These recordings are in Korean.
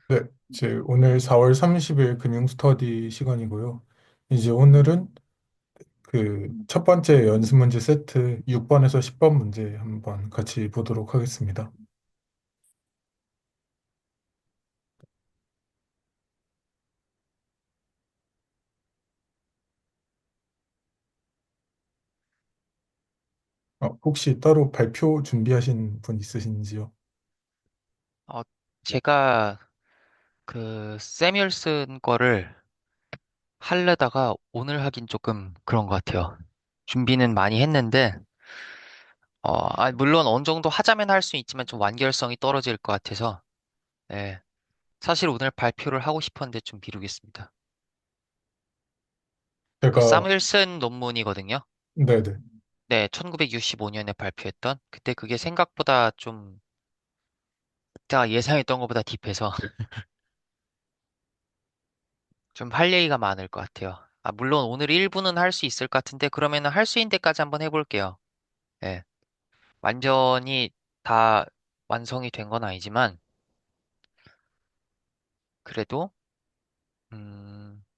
네, 이제 오늘 4월 30일 금융 스터디 시간이고요. 이제 오늘은 그 첫 번째 연습 문제 세트 6번에서 10번 문제 한번 같이 보도록 하겠습니다. 혹시 따로 발표 준비하신 분 있으신지요? 어, 제가 세뮬슨 거를 하려다가 오늘 하긴 조금 그런 것 같아요. 준비는 많이 했는데, 물론 어느 정도 하자면 할 수 있지만 좀 완결성이 떨어질 것 같아서, 예. 사실 오늘 발표를 하고 싶었는데 좀 미루겠습니다. 제가, 사뮬슨 논문이거든요. 네네. 네, 1965년에 발표했던, 그때 그게 생각보다 좀, 제가 예상했던 것보다 딥해서 좀 할 얘기가 많을 것 같아요. 물론 오늘 1부는 할 수 있을 것 같은데, 그러면은 할 수 있는 데까지 한번 해볼게요. 예. 완전히 다 완성이 된 건 아니지만, 그래도,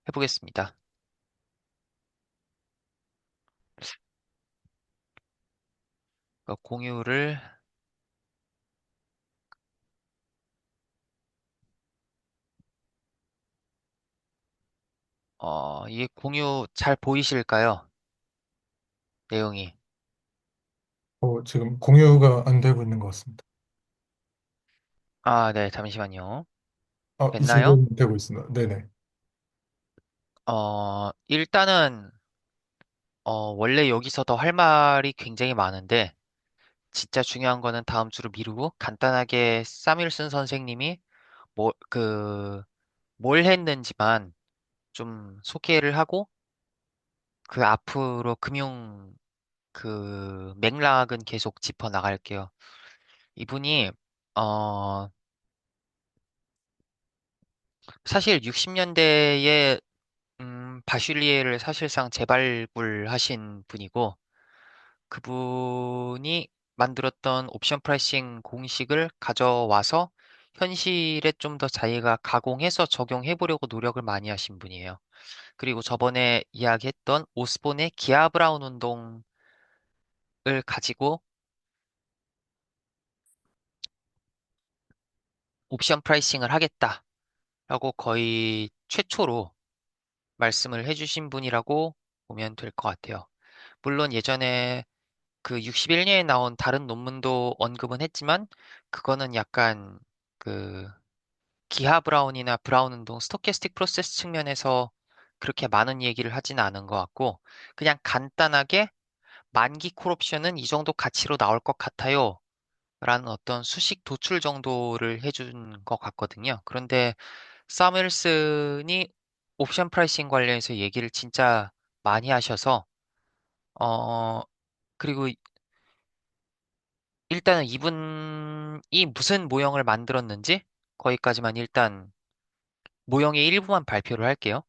해보겠습니다. 공유를, 이게 공유 잘 보이실까요? 내용이. 지금 공유가 안 되고 있는 것 같습니다. 네, 잠시만요. 됐나요? 이제는 되고 있습니다. 네네. 일단은, 원래 여기서 더 할 말이 굉장히 많은데, 진짜 중요한 거는 다음 주로 미루고, 간단하게 사뮬슨 선생님이 뭐, 뭘 했는지만 좀 소개를 하고, 그 앞으로 맥락은 계속 짚어 나갈게요. 이분이, 어, 사실 60년대에, 바슐리에를 사실상 재발굴하신 분이고, 그분이 만들었던 옵션 프라이싱 공식을 가져와서 현실에 좀 더 자기가 가공해서 적용해 보려고 노력을 많이 하신 분이에요. 그리고 저번에 이야기했던 오스본의 기아 브라운 운동을 가지고 옵션 프라이싱을 하겠다라고 거의 최초로 말씀을 해주신 분이라고 보면 될 것 같아요. 물론 예전에 그 61년에 나온 다른 논문도 언급은 했지만 그거는 약간 그 기하 브라운이나 브라운 운동 스토캐스틱 프로세스 측면에서 그렇게 많은 얘기를 하지는 않은 것 같고 그냥 간단하게 만기 콜옵션은 이 정도 가치로 나올 것 같아요. 라는 어떤 수식 도출 정도를 해준 것 같거든요. 그런데 사무엘슨이 옵션 프라이싱 관련해서 얘기를 진짜 많이 하셔서 어 그리고 일단은 이분이 무슨 모형을 만들었는지 거기까지만 일단 모형의 일부만 발표를 할게요.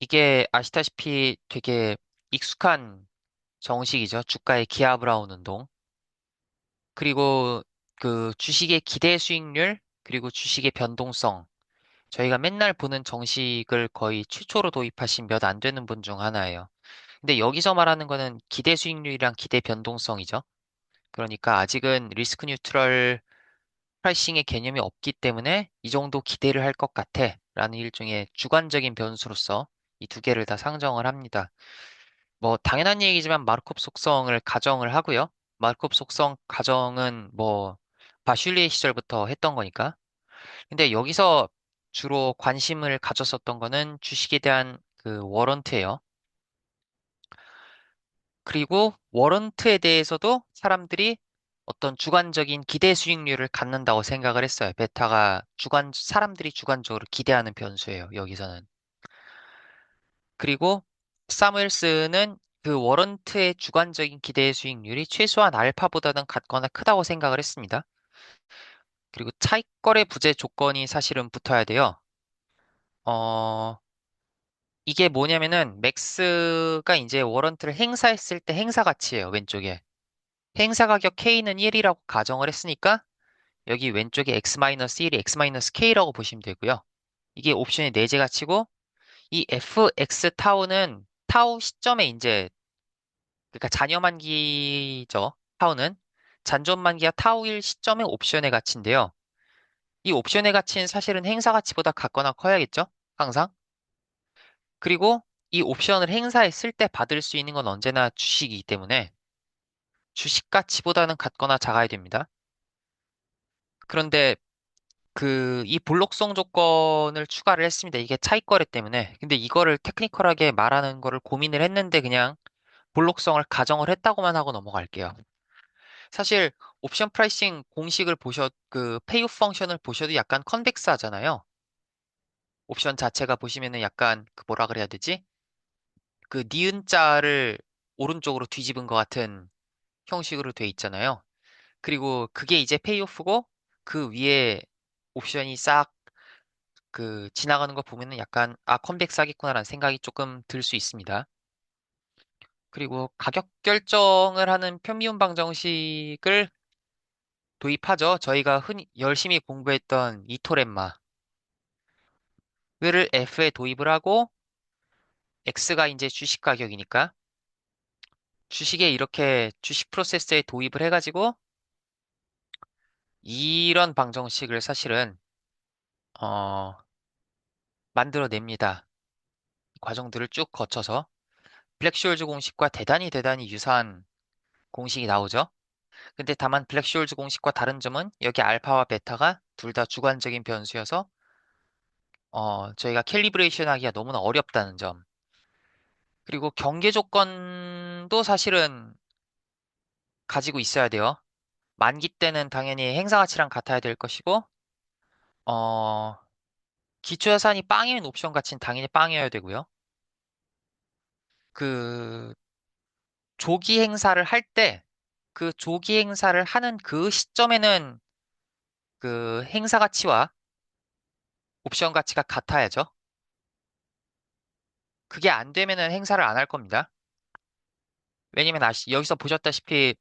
이게 아시다시피 되게 익숙한 정식이죠. 주가의 기아 브라운 운동. 그리고 그 주식의 기대 수익률, 그리고 주식의 변동성. 저희가 맨날 보는 정식을 거의 최초로 도입하신 몇 안 되는 분 중 하나예요. 근데 여기서 말하는 거는 기대 수익률이랑 기대 변동성이죠. 그러니까 아직은 리스크 뉴트럴 프라이싱의 개념이 없기 때문에 이 정도 기대를 할 것 같아. 라는 일종의 주관적인 변수로서 이 두 개를 다 상정을 합니다. 뭐, 당연한 얘기지만 마르콥 속성을 가정을 하고요. 마르콥 속성 가정은 뭐, 바슐리의 시절부터 했던 거니까. 근데 여기서 주로 관심을 가졌었던 거는 주식에 대한 그 워런트예요. 그리고 워런트에 대해서도 사람들이 어떤 주관적인 기대 수익률을 갖는다고 생각을 했어요. 베타가 사람들이 주관적으로 기대하는 변수예요, 여기서는. 그리고 사무엘스는 그 워런트의 주관적인 기대 수익률이 최소한 알파보다는 같거나 크다고 생각을 했습니다. 그리고 차익거래 부재 조건이 사실은 붙어야 돼요. 어, 이게 뭐냐면은 맥스가 이제 워런트를 행사했을 때 행사 가치예요, 왼쪽에. 행사 가격 K는 1이라고 가정을 했으니까 여기 왼쪽에 x-1이 x-k라고 보시면 되고요. 이게 옵션의 내재 가치고, 이 fx 타우는 타우 시점에 이제, 그러니까 잔여만기죠. 타우는. 잔존만기와 타우일 시점의 옵션의 가치인데요. 이 옵션의 가치는 사실은 행사 가치보다 같거나 커야겠죠? 항상. 그리고 이 옵션을 행사했을 때 받을 수 있는 건 언제나 주식이기 때문에 주식 가치보다는 같거나 작아야 됩니다. 그런데 이 볼록성 조건을 추가를 했습니다. 이게 차익 거래 때문에. 근데 이거를 테크니컬하게 말하는 거를 고민을 했는데 그냥 볼록성을 가정을 했다고만 하고 넘어갈게요. 사실 옵션 프라이싱 공식을 페이오 펑션을 보셔도 약간 컨벡스 하잖아요. 옵션 자체가 보시면은 약간 뭐라 그래야 되지? 그 니은자를 오른쪽으로 뒤집은 것 같은 형식으로 돼 있잖아요. 그리고 그게 이제 페이오프고 그 위에 옵션이 싹 지나가는 거 보면은 약간 컨벡스 하겠구나라는 생각이 조금 들 수 있습니다. 그리고 가격 결정을 하는 편미분 방정식을 도입하죠. 저희가 흔히 열심히 공부했던 이토렘마를 F에 도입을 하고 X가 이제 주식 가격이니까 주식에 이렇게 주식 프로세스에 도입을 해가지고 이런 방정식을 사실은 어, 만들어냅니다. 과정들을 쭉 거쳐서 블랙쇼울즈 공식과 대단히 유사한 공식이 나오죠. 근데 다만 블랙쇼울즈 공식과 다른 점은 여기 알파와 베타가 둘 다 주관적인 변수여서 저희가 캘리브레이션 하기가 너무나 어렵다는 점. 그리고 경계 조건도 사실은 가지고 있어야 돼요. 만기 때는 당연히 행사 가치랑 같아야 될 것이고, 어, 기초 자산이 빵인 옵션 가치는 당연히 빵이어야 되고요. 그 조기 행사를 할 때, 그 조기 행사를 하는 그 시점에는 그 행사 가치와 옵션 가치가 같아야죠. 그게 안 되면은 행사를 안 할 겁니다. 왜냐면 여기서 보셨다시피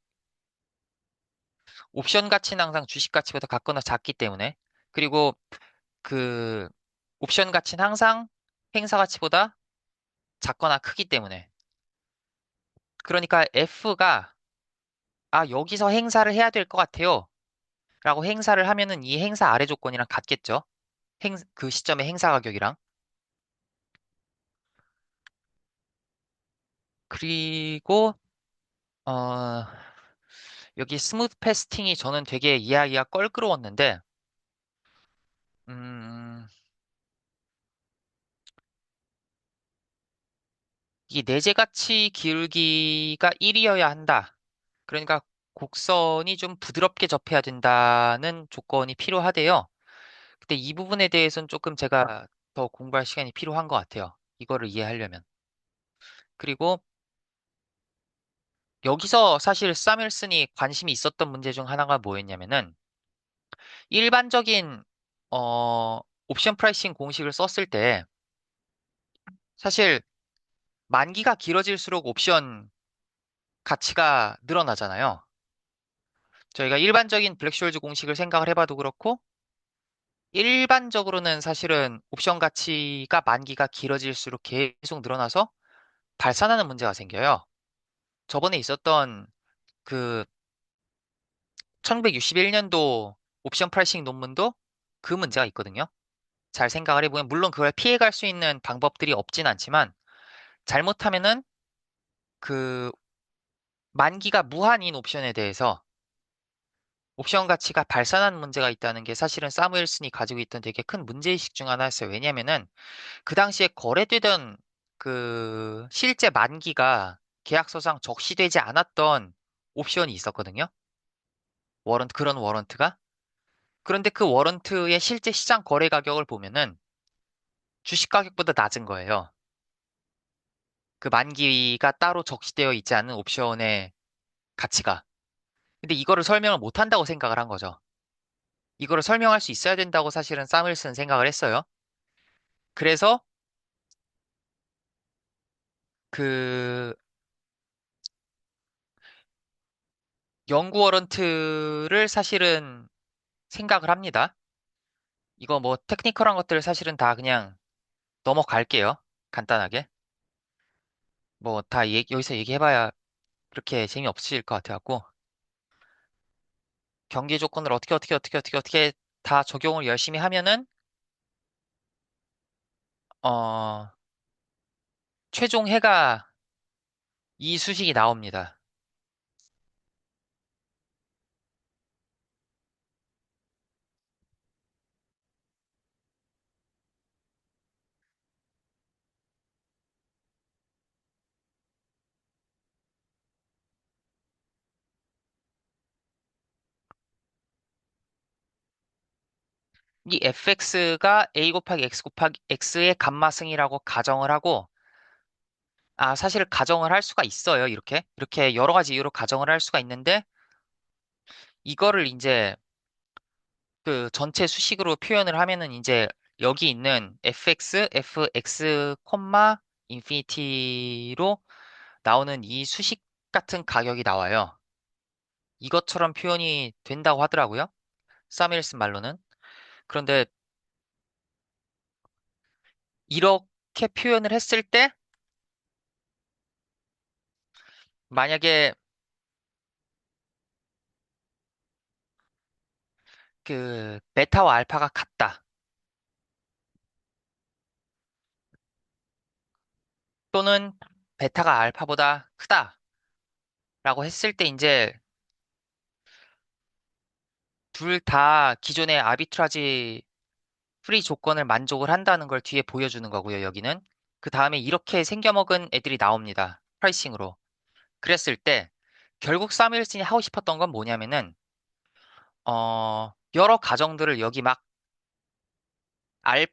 옵션 가치는 항상 주식 가치보다 같거나 작기 때문에. 그리고 그 옵션 가치는 항상 행사 가치보다 작거나 크기 때문에. 그러니까 F가 여기서 행사를 해야 될 것 같아요. 라고 행사를 하면은 이 행사 아래 조건이랑 같겠죠. 그 시점의 행사 가격이랑. 그리고 어, 여기 스무드 패스팅이 저는 되게 이야기가 껄끄러웠는데 음, 이 내재 가치 기울기가 1이어야 한다. 그러니까 곡선이 좀 부드럽게 접해야 된다는 조건이 필요하대요. 근데 이 부분에 대해서는 조금 제가 더 공부할 시간이 필요한 것 같아요. 이거를 이해하려면. 그리고 여기서 사실 사밀슨이 관심이 있었던 문제 중 하나가 뭐였냐면은 일반적인 어, 옵션 프라이싱 공식을 썼을 때 사실 만기가 길어질수록 옵션 가치가 늘어나잖아요. 저희가 일반적인 블랙쇼일즈 공식을 생각을 해봐도 그렇고 일반적으로는 사실은 옵션 가치가 만기가 길어질수록 계속 늘어나서 발산하는 문제가 생겨요. 저번에 있었던 그 1961년도 옵션 프라이싱 논문도 그 문제가 있거든요. 잘 생각을 해보면 물론 그걸 피해갈 수 있는 방법들이 없진 않지만 잘못하면은 그 만기가 무한인 옵션에 대해서 옵션 가치가 발산하는 문제가 있다는 게 사실은 사무엘슨이 가지고 있던 되게 큰 문제의식 중 하나였어요. 왜냐면은 그 당시에 거래되던 실제 만기가 계약서상 적시되지 않았던 옵션이 있었거든요. 그런 워런트가. 그런데 그 워런트의 실제 시장 거래 가격을 보면은 주식 가격보다 낮은 거예요. 그 만기가 따로 적시되어 있지 않은 옵션의 가치가. 근데 이거를 설명을 못 한다고 생각을 한 거죠. 이거를 설명할 수 있어야 된다고 사실은 사무엘슨 생각을 했어요. 그래서 그 연구 워런트를 사실은 생각을 합니다. 이거 뭐 테크니컬한 것들 사실은 다 그냥 넘어갈게요. 간단하게. 뭐 다 여기서 얘기해봐야 그렇게 재미없으실 것 같아갖고. 경기 조건을 어떻게 다 적용을 열심히 하면은, 어, 최종 해가 이 수식이 나옵니다. 이 fx가 a 곱하기 x 곱하기 x의 감마승이라고 가정을 하고, 사실 가정을 할 수가 있어요. 이렇게 여러 가지 이유로 가정을 할 수가 있는데, 이거를 이제 그 전체 수식으로 표현을 하면은 이제 여기 있는 fx, 인피니티로 나오는 이 수식 같은 가격이 나와요. 이것처럼 표현이 된다고 하더라고요. 사무엘슨 말로는. 그런데 이렇게 표현을 했을 때 만약에 그 베타와 알파가 같다. 또는 베타가 알파보다 크다라고 했을 때 이제 둘 다 기존의 아비트라지 프리 조건을 만족을 한다는 걸 뒤에 보여주는 거고요, 여기는. 그 다음에 이렇게 생겨먹은 애들이 나옵니다. 프라이싱으로. 그랬을 때 결국 사무엘슨이 하고 싶었던 건 뭐냐면은 여러 가정들을 여기 막 알,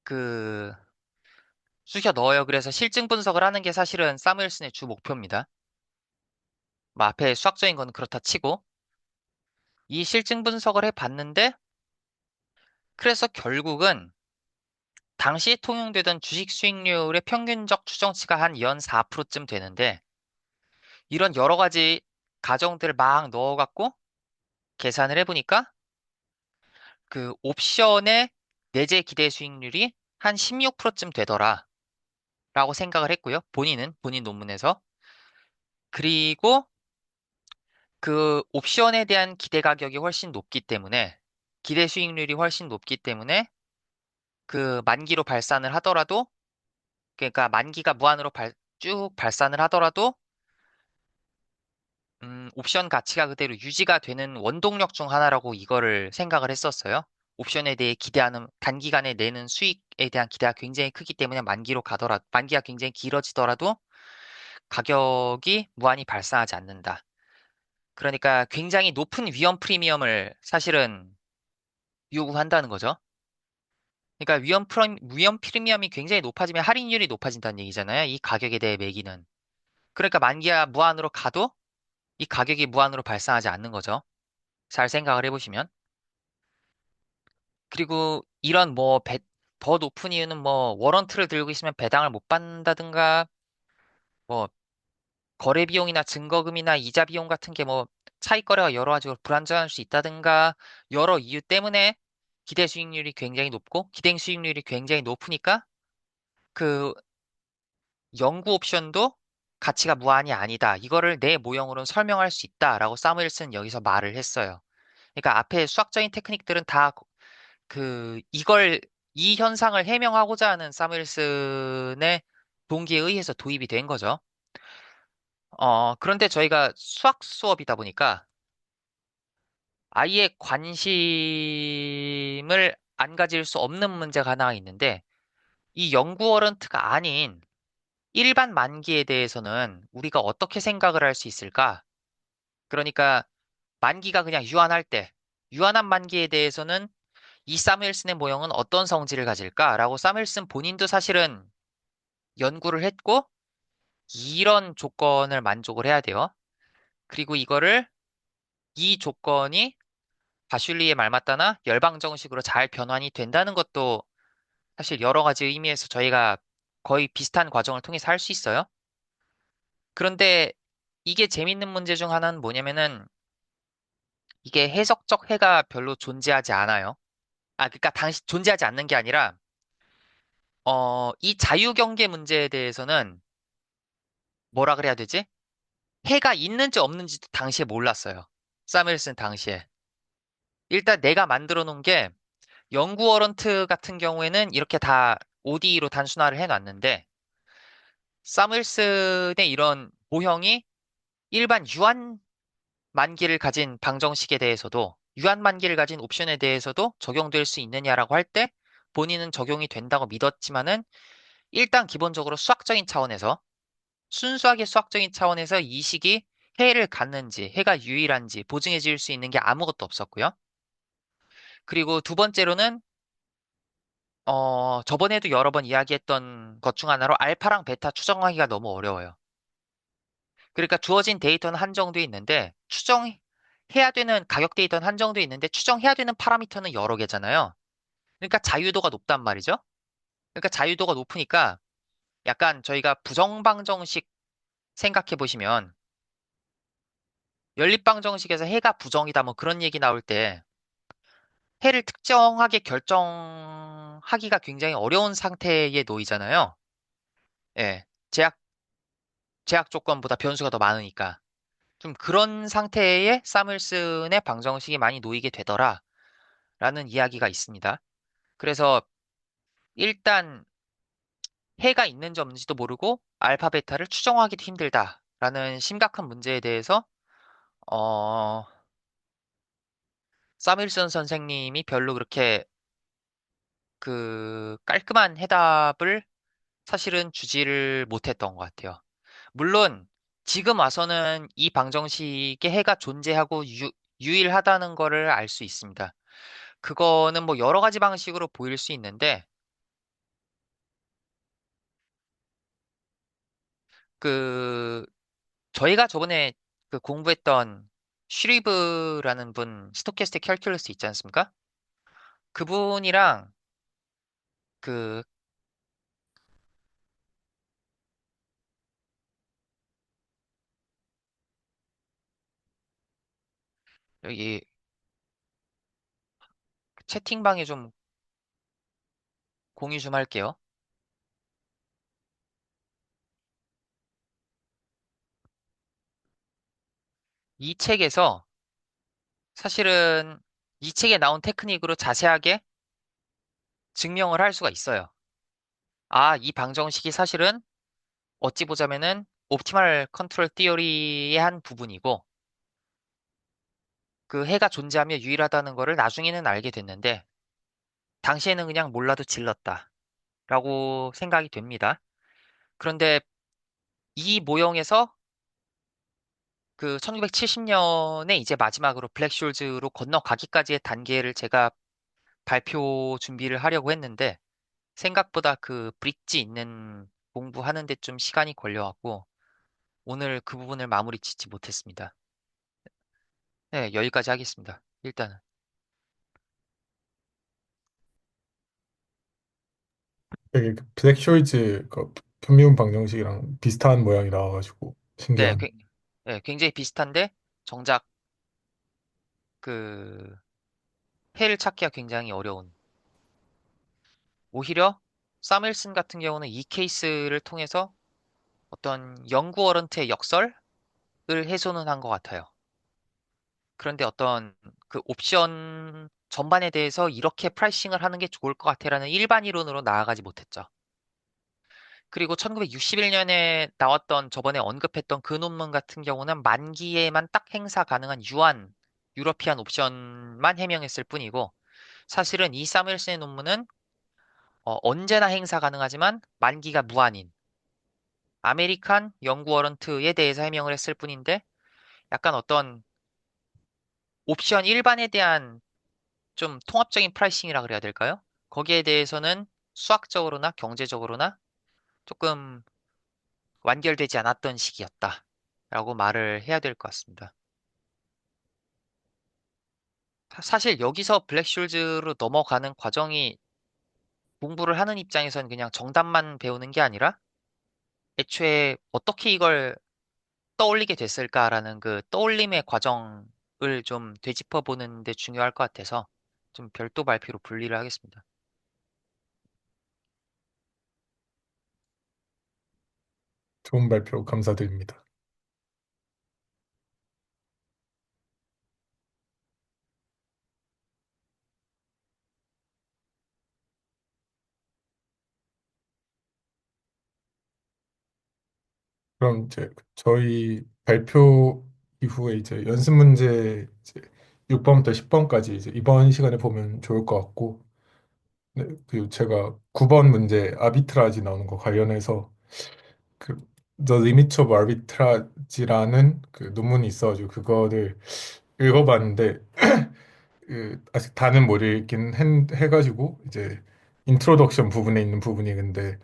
그, 쑤셔 넣어요. 그래서 실증 분석을 하는 게 사실은 사무엘슨의 주 목표입니다. 뭐 앞에 수학적인 건 그렇다 치고 이 실증 분석을 해봤는데 그래서 결국은 당시 통용되던 주식 수익률의 평균적 추정치가 한 연 4%쯤 되는데 이런 여러 가지 가정들을 막 넣어갖고 계산을 해보니까 그 옵션의 내재 기대 수익률이 한 16%쯤 되더라 라고 생각을 했고요. 본인 논문에서. 그리고 그 옵션에 대한 기대 가격이 훨씬 높기 때문에 기대 수익률이 훨씬 높기 때문에 그 만기로 발산을 하더라도 그러니까 만기가 무한으로 쭉 발산을 하더라도 옵션 가치가 그대로 유지가 되는 원동력 중 하나라고 이거를 생각을 했었어요. 옵션에 대해 기대하는 단기간에 내는 수익에 대한 기대가 굉장히 크기 때문에 만기가 굉장히 길어지더라도 가격이 무한히 발생하지 않는다. 그러니까 굉장히 높은 위험 프리미엄을 사실은 요구한다는 거죠. 그러니까 위험 프리미엄이 굉장히 높아지면 할인율이 높아진다는 얘기잖아요. 이 가격에 대해 매기는. 그러니까 만기가 무한으로 가도 이 가격이 무한으로 발생하지 않는 거죠. 잘 생각을 해보시면. 그리고 이런 더 높은 이유는 뭐 워런트를 들고 있으면 배당을 못 받는다든가 뭐 거래 비용이나 증거금이나 이자 비용 같은 게 뭐 차익 거래가 여러 가지로 불안정할 수 있다든가 여러 이유 때문에 기대 수익률이 굉장히 높고 기대 수익률이 굉장히 높으니까 그 연구 옵션도 가치가 무한이 아니다. 이거를 내 모형으로는 설명할 수 있다라고 사무엘슨 여기서 말을 했어요. 그러니까 앞에 수학적인 테크닉들은 다 이 현상을 해명하고자 하는 사무엘슨의 동기에 의해서 도입이 된 거죠. 그런데 저희가 수학 수업이다 보니까 아예 관심을 안 가질 수 없는 문제가 하나 있는데 이 연구 워런트가 아닌 일반 만기에 대해서는 우리가 어떻게 생각을 할 수 있을까? 그러니까 만기가 그냥 유한할 때, 유한한 만기에 대해서는 이 사무엘슨의 모형은 어떤 성질을 가질까라고 사무엘슨 본인도 사실은 연구를 했고 이런 조건을 만족을 해야 돼요. 그리고 이 조건이 바슐리의 말 맞다나 열방 정식으로 잘 변환이 된다는 것도 사실 여러 가지 의미에서 저희가 거의 비슷한 과정을 통해서 할 수 있어요. 그런데 이게 재밌는 문제 중 하나는 뭐냐면은 이게 해석적 해가 별로 존재하지 않아요. 그러니까 당시 존재하지 않는 게 아니라, 이 자유경계 문제에 대해서는 뭐라 그래야 되지? 해가 있는지 없는지도 당시에 몰랐어요. 사무엘슨 당시에. 일단 내가 만들어 놓은 게 영구 워런트 같은 경우에는 이렇게 다 ODE로 단순화를 해놨는데 사무엘슨의 이런 모형이 일반 유한 만기를 가진 방정식에 대해서도 유한 만기를 가진 옵션에 대해서도 적용될 수 있느냐라고 할 때 본인은 적용이 된다고 믿었지만은 일단 기본적으로 수학적인 차원에서 순수하게 수학적인 차원에서 이 식이 해를 갖는지 해가 유일한지 보증해 줄 수 있는 게 아무것도 없었고요. 그리고 두 번째로는 저번에도 여러 번 이야기했던 것 중 하나로 알파랑 베타 추정하기가 너무 어려워요. 그러니까 주어진 데이터는 한정돼 있는데 추정해야 되는 가격 데이터는 한정돼 있는데 추정해야 되는 파라미터는 여러 개잖아요. 그러니까 자유도가 높단 말이죠. 그러니까 자유도가 높으니까 약간 저희가 부정방정식 생각해 보시면 연립방정식에서 해가 부정이다 뭐 그런 얘기 나올 때 해를 특정하게 결정하기가 굉장히 어려운 상태에 놓이잖아요. 예. 제약 조건보다 변수가 더 많으니까. 좀 그런 상태에 사무엘슨의 방정식이 많이 놓이게 되더라라는 이야기가 있습니다. 그래서 일단 해가 있는지 없는지도 모르고 알파 베타를 추정하기도 힘들다라는 심각한 문제에 대해서 어, 사무엘슨 선생님이 별로 그렇게 그 깔끔한 해답을 사실은 주지를 못했던 것 같아요. 물론 지금 와서는 이 방정식의 해가 존재하고 유일하다는 거를 알 수 있습니다. 그거는 뭐 여러 가지 방식으로 보일 수 있는데, 그, 저희가 저번에 그 공부했던 슈리브라는 분, 스토캐스틱 캘큘러스 있지 않습니까? 그분이랑 그, 여기 채팅방에 좀 공유 좀 할게요. 이 책에서 사실은 이 책에 나온 테크닉으로 자세하게 증명을 할 수가 있어요. 이 방정식이 사실은 어찌 보자면은 옵티멀 컨트롤 티어리의 한 부분이고, 그 해가 존재하며 유일하다는 거를 나중에는 알게 됐는데, 당시에는 그냥 몰라도 질렀다. 라고 생각이 됩니다. 그런데 이 모형에서 그 1970년에 이제 마지막으로 블랙숄즈로 건너가기까지의 단계를 제가 발표 준비를 하려고 했는데, 생각보다 그 브릿지 있는 공부하는데 좀 시간이 걸려갖고, 오늘 그 부분을 마무리 짓지 못했습니다. 네, 여기까지 하겠습니다. 일단은. 되게 그 블랙쇼이즈 그 편미분 방정식이랑 비슷한 모양이 나와가지고 네, 신기한. 네, 굉장히 비슷한데, 정작 그 해를 찾기가 굉장히 어려운. 오히려 사무엘슨 같은 경우는 이 케이스를 통해서 어떤 영구 워런트의 역설을 훼손은 한 것 같아요. 그런데 어떤 그 옵션 전반에 대해서 이렇게 프라이싱을 하는 게 좋을 것 같아라는 일반 이론으로 나아가지 못했죠. 그리고 1961년에 나왔던 저번에 언급했던 그 논문 같은 경우는 만기에만 딱 행사 가능한 유러피안 옵션만 해명했을 뿐이고 사실은 이 사무엘슨의 논문은 언제나 행사 가능하지만 만기가 무한인 아메리칸 영구 워런트에 대해서 해명을 했을 뿐인데 약간 어떤 옵션 일반에 대한 좀 통합적인 프라이싱이라 그래야 될까요? 거기에 대해서는 수학적으로나 경제적으로나 조금 완결되지 않았던 시기였다. 라고 말을 해야 될 것 같습니다. 사실 여기서 블랙숄즈로 넘어가는 과정이 공부를 하는 입장에서는 그냥 정답만 배우는 게 아니라 애초에 어떻게 이걸 떠올리게 됐을까라는 그 떠올림의 과정 좀 되짚어 보는 데 중요할 것 같아서 좀 별도 발표로 분리를 하겠습니다. 좋은 발표 감사드립니다. 그럼 이제 저희 발표 이후에 이제 연습 문제 이제 6번부터 10번까지 이제 이번 시간에 보면 좋을 것 같고, 네, 그 제가 9번 문제 아비트라지 나오는 거 관련해서 그 The Limits of Arbitrage라는 그 논문이 있어가지고 그거를 읽어봤는데 그 아직 다는 못 읽긴 해가지고 이제 인트로덕션 부분에 있는 부분이 근데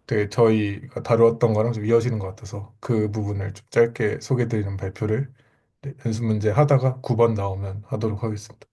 되게 저희가 다루었던 거랑 좀 이어지는 것 같아서 그 부분을 좀 짧게 소개드리는 발표를 네, 연습 문제 하다가 9번 나오면 하도록 하겠습니다.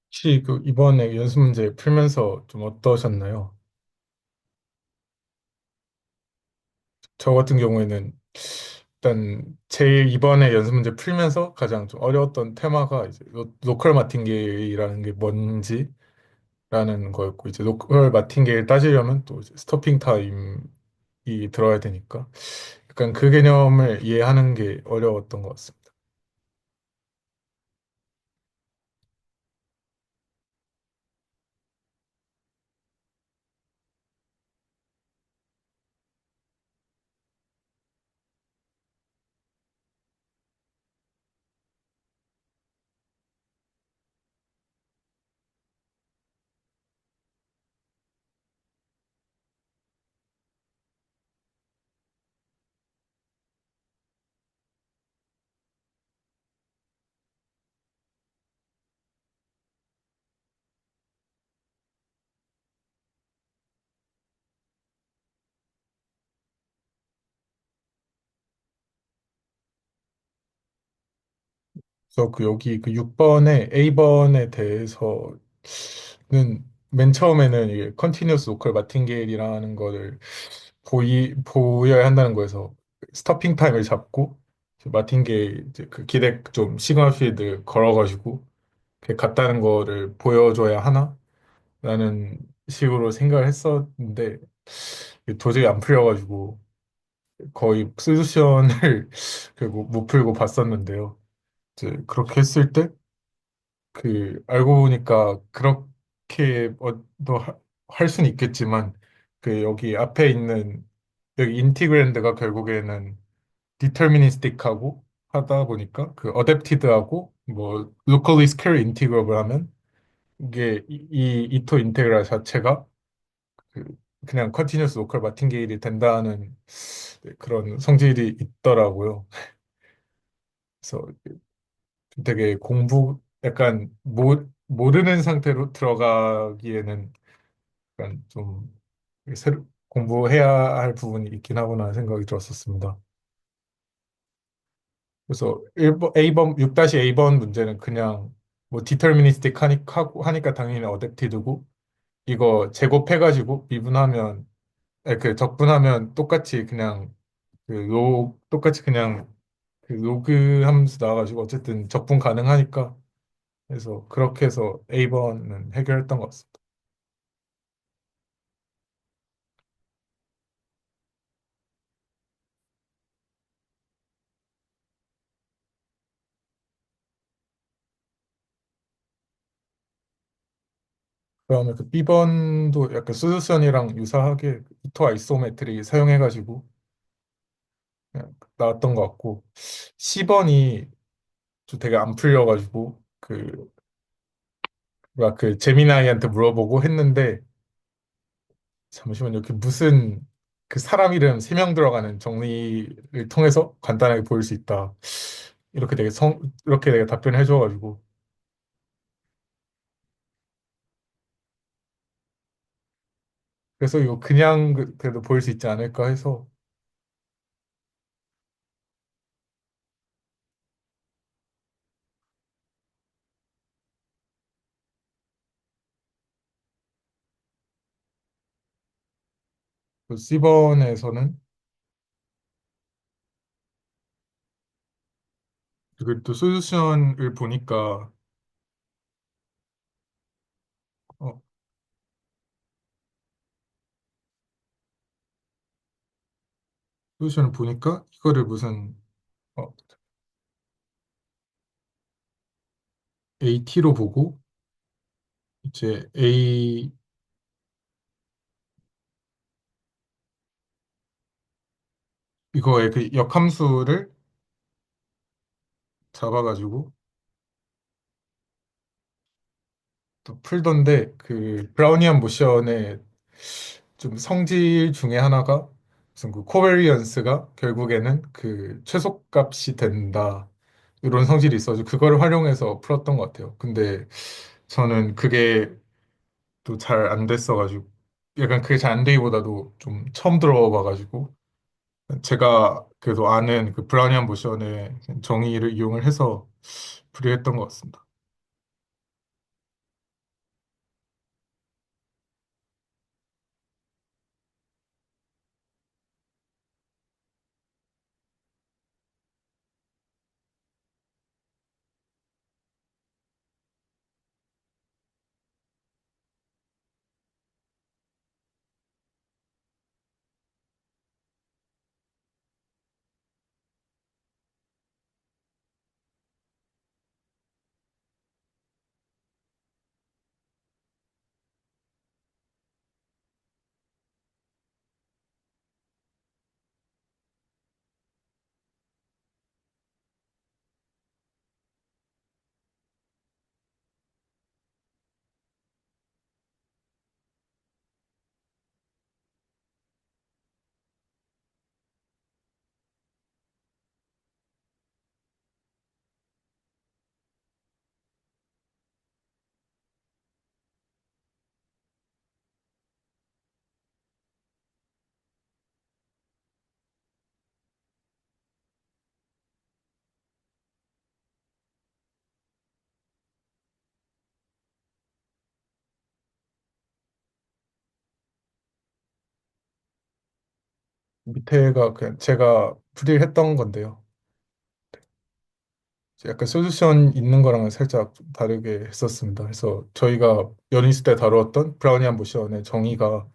혹시 그 이번에 연습 문제 풀면서 좀 어떠셨나요? 저 같은 경우에는 일단 제일 이번에 연습 문제 풀면서 가장 좀 어려웠던 테마가 이제 로컬 마틴게일이라는 게 뭔지라는 거였고 이제 로컬 마틴게일 따지려면 또 이제 스토핑 타임이 들어야 되니까 약간 그 개념을 이해하는 게 어려웠던 것 같습니다. 그래서 그 여기 그 6번의 A번에 대해서는 맨 처음에는 이게 컨티뉴어스 로컬 마틴게일이라는 거를 보여야 한다는 거에서 스토핑 타임을 잡고 이제 마틴게일 이제 그 기대 좀 시그널 필드 걸어가지고 그게 같다는 거를 보여줘야 하나라는 식으로 생각을 했었는데 이게 도저히 안 풀려가지고 거의 솔루션을 결국 못 풀고 봤었는데요. 이제 그렇게 했을 때 그 알고 보니까 그렇게 할 수는 있겠지만 그 여기 앞에 있는 여기 인티그랜드가 결국에는 디터미니스틱하고 하다 보니까 그 어댑티드하고 뭐 로컬리 스퀘어 인티그럽을 하면 이게 이 이토 인테그랄 자체가 그 그냥 컨티뉴어스 로컬 마틴게일이 된다는 그런 성질이 있더라고요. 그래서 되게 약간 모르는 상태로 들어가기에는 약간 좀 새로 공부해야 할 부분이 있긴 하구나 생각이 들었었습니다. 그래서 1번, A번, 6-A번 문제는 그냥 뭐 디터미니스틱 하니까 당연히 어댑티드고 이거 제곱해가지고 미분하면 그 적분하면 똑같이 그냥 똑같이 그냥 그 로그 하면서 나와가지고 어쨌든 적분 가능하니까 그래서 그렇게 해서 A번은 해결했던 것 같습니다. 그다음에 그 B번도 약간 소루션이랑 유사하게 이토 아이소메트리 사용해가지고 그냥 나왔던 것 같고 C번이 좀 되게 안 풀려가지고 그 제미나이한테 물어보고 했는데 잠시만요. 그 무슨 그 사람 이름 3명 들어가는 정리를 통해서 간단하게 보일 수 있다. 이렇게 되게 답변을 해줘가지고 그래서 이거 그냥 그래도 보일 수 있지 않을까 해서 그 C번에서는 그리고 또 솔루션을 보니까 어, 솔루션을 보니까 이거를 무슨 어, AT로 보고 이제 이거의 그 역함수를 잡아가지고 또 풀던데 그 브라우니안 모션의 좀 성질 중에 하나가 무슨 그 코베리언스가 결국에는 그 최소값이 된다 이런 성질이 있어서 그걸 활용해서 풀었던 것 같아요. 근데 저는 그게 또 잘 안 됐어가지고 약간 그게 잘 안 되기보다도 좀 처음 들어봐가지고 제가 그래도 아는 그 브라우니안 모션의 정의를 이용을 해서 풀이했던 것 같습니다. 밑에가 그냥 제가 풀이를 했던 건데요. 약간 솔루션 있는 거랑은 살짝 좀 다르게 했었습니다. 그래서 저희가 연희스 때 다루었던 브라우니안 모션의 정의가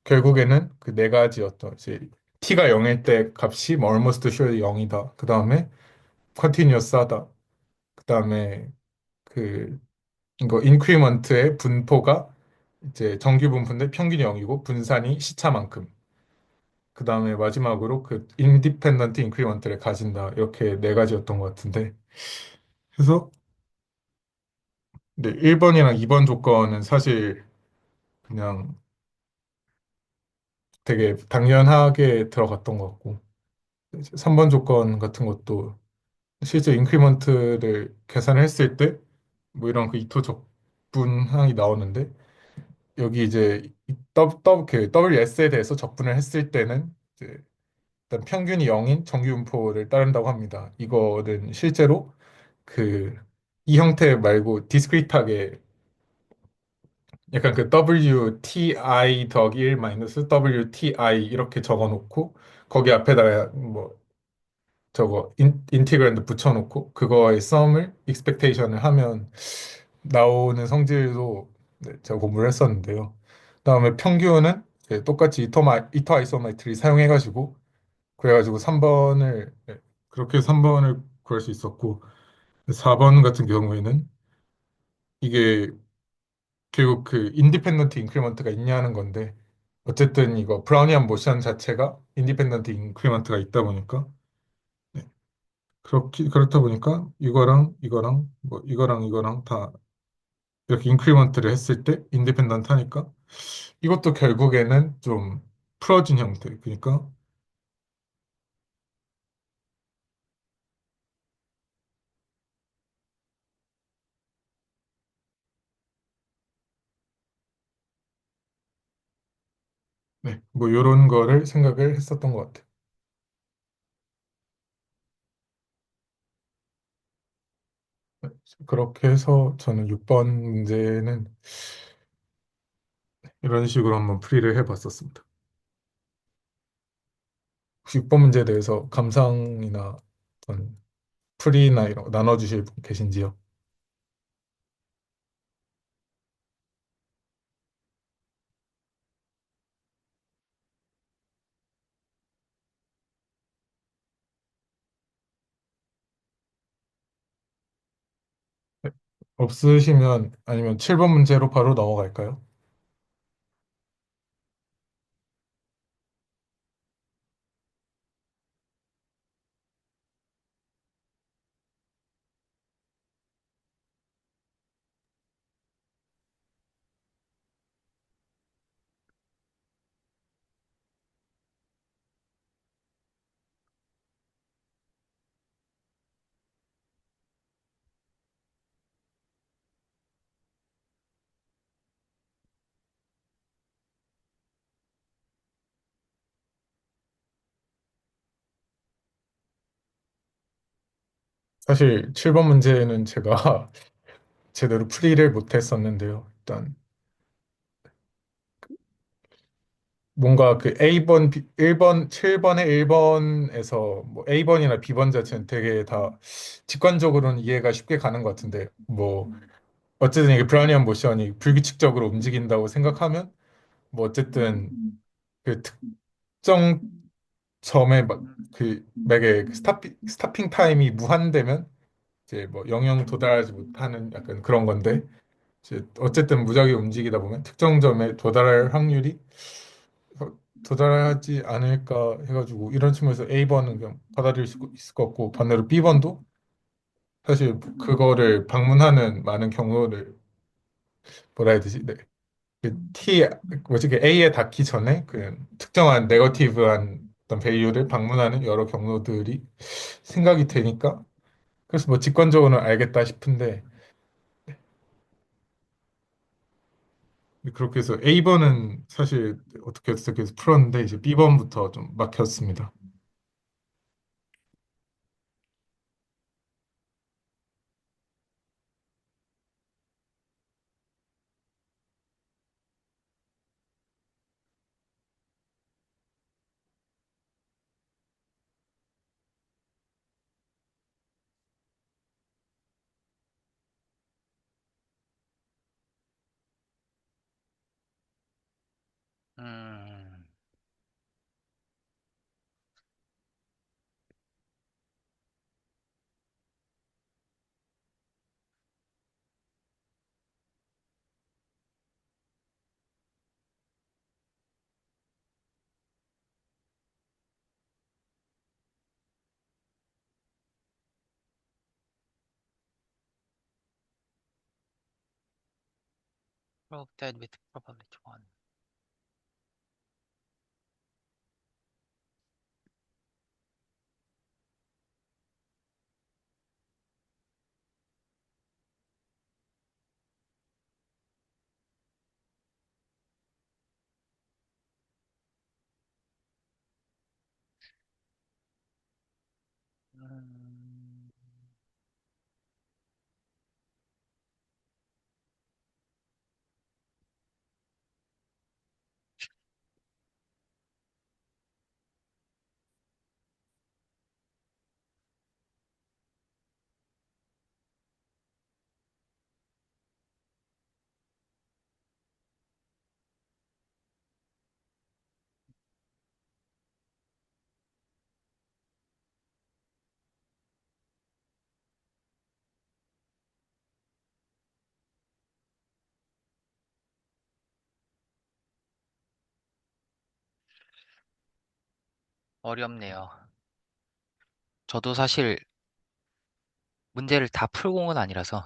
결국에는 그 네 가지였던 이제 t가 0일 때 값이 뭐 almost surely 0이다. 그 다음에 continuous하다. 그 다음에 그 이거 인크리먼트의 분포가 이제 정규 분포인데 평균이 0이고 분산이 시차만큼. 그 다음에 마지막으로 그 인디펜던트 인크리먼트를 가진다. 이렇게 네 가지였던 것 같은데. 그래서 네, 1번이랑 2번 조건은 사실 그냥 되게 당연하게 들어갔던 것 같고 3번 조건 같은 것도 실제 인크리먼트를 계산을 했을 때 뭐 이런 그 이토 적분항이 나오는데 여기 이제 그 WS에 대해서 적분을 했을 때는 이제 일단 평균이 0인 정규분포를 따른다고 합니다. 이거는 실제로 그 이 형태 말고 디스크리트하게 약간 그 WTI 더하기 1 마이너스 WTI 이렇게 적어놓고 거기 앞에다가 뭐 저거 인티그랜드 붙여놓고 그거의 썸을 익스펙테이션을 하면 나오는 성질도 네, 제가 공부를 했었는데요. 그다음에 평균은 이제 똑같이 이터 아이소메트리 사용해가지고 그래가지고 3번을 그렇게 3번을 구할 수 있었고 4번 같은 경우에는 이게 결국 그 인디펜던트 인크리먼트가 있냐는 건데 어쨌든 이거 브라우니안 모션 자체가 인디펜던트 인크리먼트가 있다 보니까 네. 그렇다 보니까 이거랑 뭐 이거랑 다 이렇게 인크리먼트를 했을 때 인디펜던트 하니까 이것도 결국에는 좀 풀어진 형태. 그러니까 네, 뭐 이런 거를 생각을 했었던 것 같아요. 네, 그렇게 해서 저는 6번 문제는 이런 식으로 한번 풀이를 해봤었습니다. 혹시 6번 문제에 대해서 감상이나 어떤 풀이나 이런 거 나눠주실 분 계신지요? 네, 없으시면 아니면 7번 문제로 바로 넘어갈까요? 사실 7번 문제는 제가 제대로 풀이를 못했었는데요. 일단 뭔가 그 A번, 1번, 7번의 1번에서 뭐 A번이나 B번 자체는 되게 다 직관적으로는 이해가 쉽게 가는 것 같은데 뭐 어쨌든 이게 브라우니안 모션이 불규칙적으로 움직인다고 생각하면 뭐 어쨌든 그 특정 점에 그 맥의 그 스타핑 타임이 무한되면 이제 뭐 영영 도달하지 못하는 약간 그런 건데 이제 어쨌든 무작위 움직이다 보면 특정 점에 도달할 확률이 도달하지 않을까 해가지고 이런 측면에서 A번은 그냥 받아들일 수 있을 것 같고 반대로 B번도 사실 그거를 방문하는 많은 경우를 뭐라 해야 되지? 네. 그 T 뭐지? 그 A에 닿기 전에 그 특정한 네거티브한 어떤 밸류를 방문하는 여러 경로들이 생각이 되니까 그래서 뭐 직관적으로는 알겠다 싶은데 그렇게 해서 A번은 사실 어떻게 해서 풀었는데 이제 B번부터 좀 막혔습니다. 음, prove that with probability one. 음, 어렵네요. 저도 사실 문제를 다 풀고는 아니라서.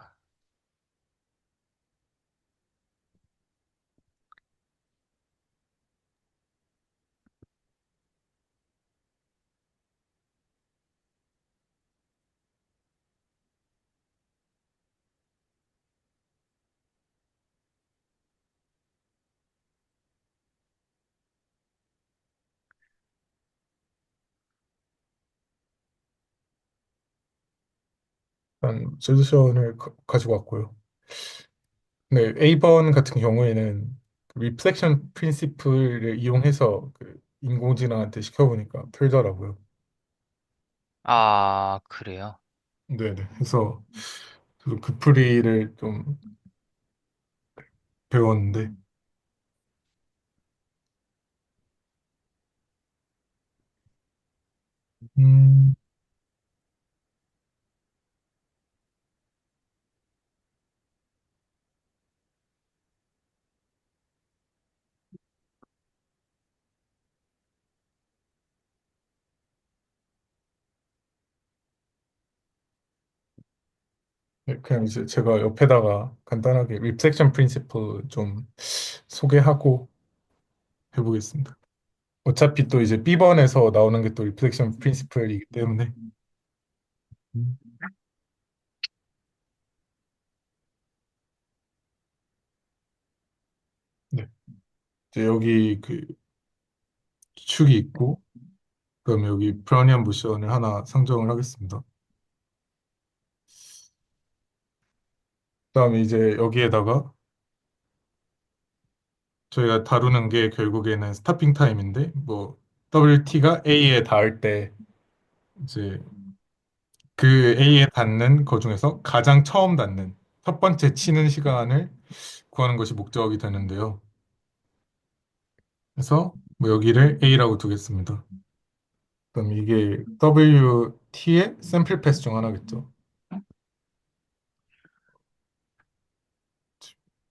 일단 솔루션을 가지고 왔고요. 네, A번 같은 경우에는 리플렉션 프린시플을 이용해서 그 인공지능한테 시켜보니까 풀더라고요. 아, 그래요? 네네. 그래서 저도 그 풀이를 좀 배웠는데, 음, 네, 그냥 이제 제가 옆에다가 간단하게 리플렉션 프린시플 좀 소개하고 해보겠습니다. 어차피 또 이제 B번에서 나오는 게 또 리플렉션 프린시플이기 때문에, 음, 네. 이제 여기 그 축이 있고, 그다음에 여기 브라우니안 모션을 하나 상정을 하겠습니다. 그다음에 이제 여기에다가 저희가 다루는 게 결국에는 스타핑 타임인데 뭐 WT가 A에 닿을 때 이제 그 A에 닿는 거 중에서 가장 처음 닿는 첫 번째 치는 시간을 구하는 것이 목적이 되는데요. 그래서 뭐 여기를 A라고 두겠습니다. 그럼 이게 WT의 샘플 패스 중 하나겠죠.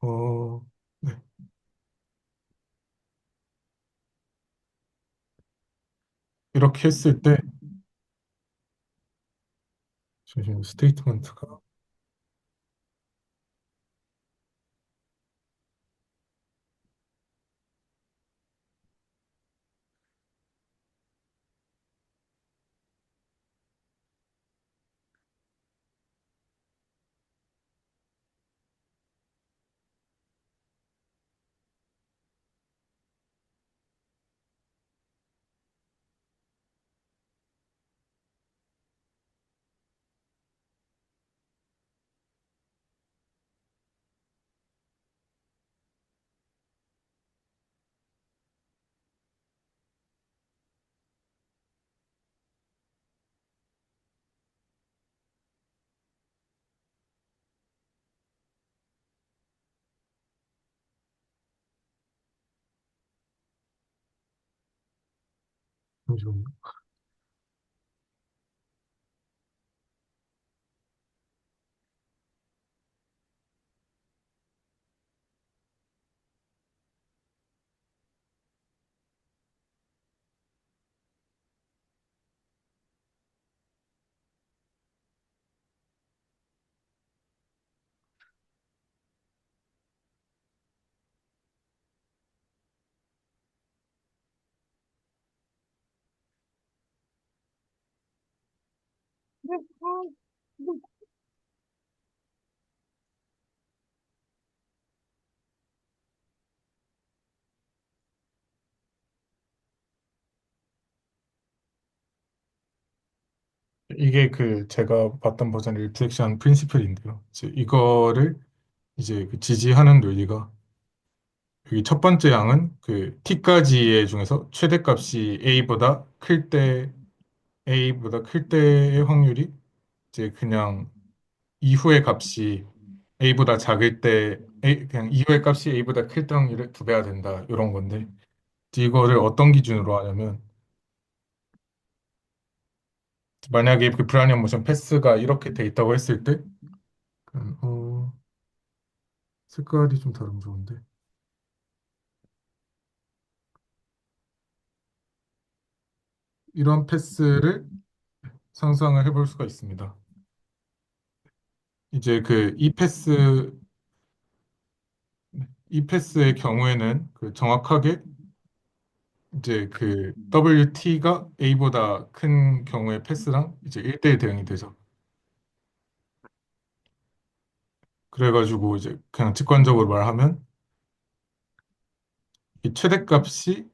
어, 네. 이렇게 했을 때 지금 스테이트먼트가 잠시만요. 이게 그 제가 봤던 버전의 리플렉션 프린시플인데요. 이제 이거를 이제 그 지지하는 논리가 여기 첫 번째 양은 그 t까지의 중에서 최대값이 a보다 클 때의 확률이 이제 그냥 이후의 값이 a보다 작을 때 그냥 이후의 값이 a보다 클 때 확률의 두 배가 된다 이런 건데 이제 이거를 어떤 기준으로 하냐면 만약에 그 브라니언 모션 패스가 이렇게 돼 있다고 했을 때 색깔이 좀 다르면 좋은데 이런 패스를 상상을 해볼 수가 있습니다. 이제 이 패스의 경우에는 정확하게 이제 WT가 A보다 큰 경우의 패스랑 이제 1대1 대응이 되죠. 그래가지고 이제 그냥 직관적으로 말하면 이 최대값이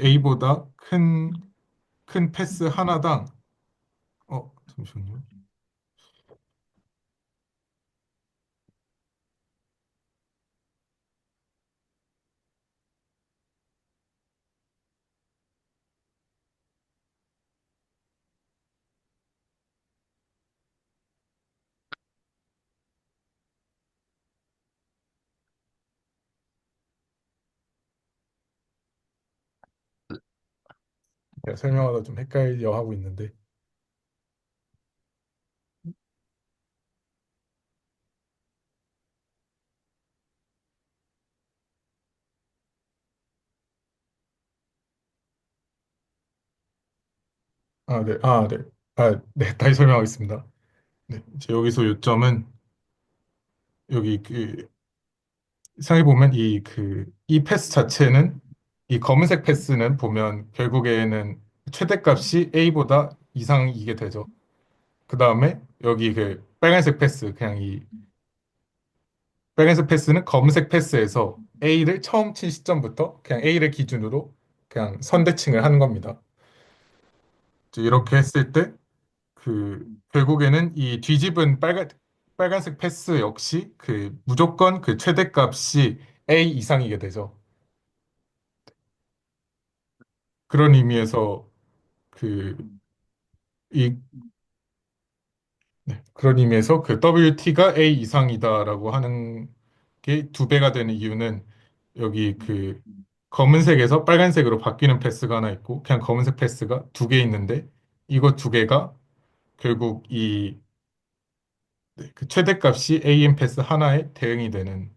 A보다 큰 패스 하나당 잠시만요. 제가 설명하다 좀 헷갈려 하고 있는데 네. 다시 설명하겠습니다. 네, 이제 여기서 요점은 여기 생각해 보면 이 패스 자체는 이 검은색 패스는 보면 결국에는 최대값이 A보다 이상이게 되죠. 그 다음에 여기 빨간색 패스 그냥 이 빨간색 패스는 검은색 패스에서 A를 처음 친 시점부터 그냥 A를 기준으로 그냥 선대칭을 하는 겁니다. 이제 이렇게 했을 때 결국에는 이 뒤집은 빨간색 패스 역시 무조건 최대값이 A 이상이게 되죠. 그런 의미에서 그, 이, 네, 그런 의미에서 WT가 A 이상이다라고 하는 게 두 배가 되는 이유는 여기 검은색에서 빨간색으로 바뀌는 패스가 하나 있고 그냥 검은색 패스가 두 개 있는데 이거 두 개가 결국 최대값이 AN 패스 하나에 대응이 되는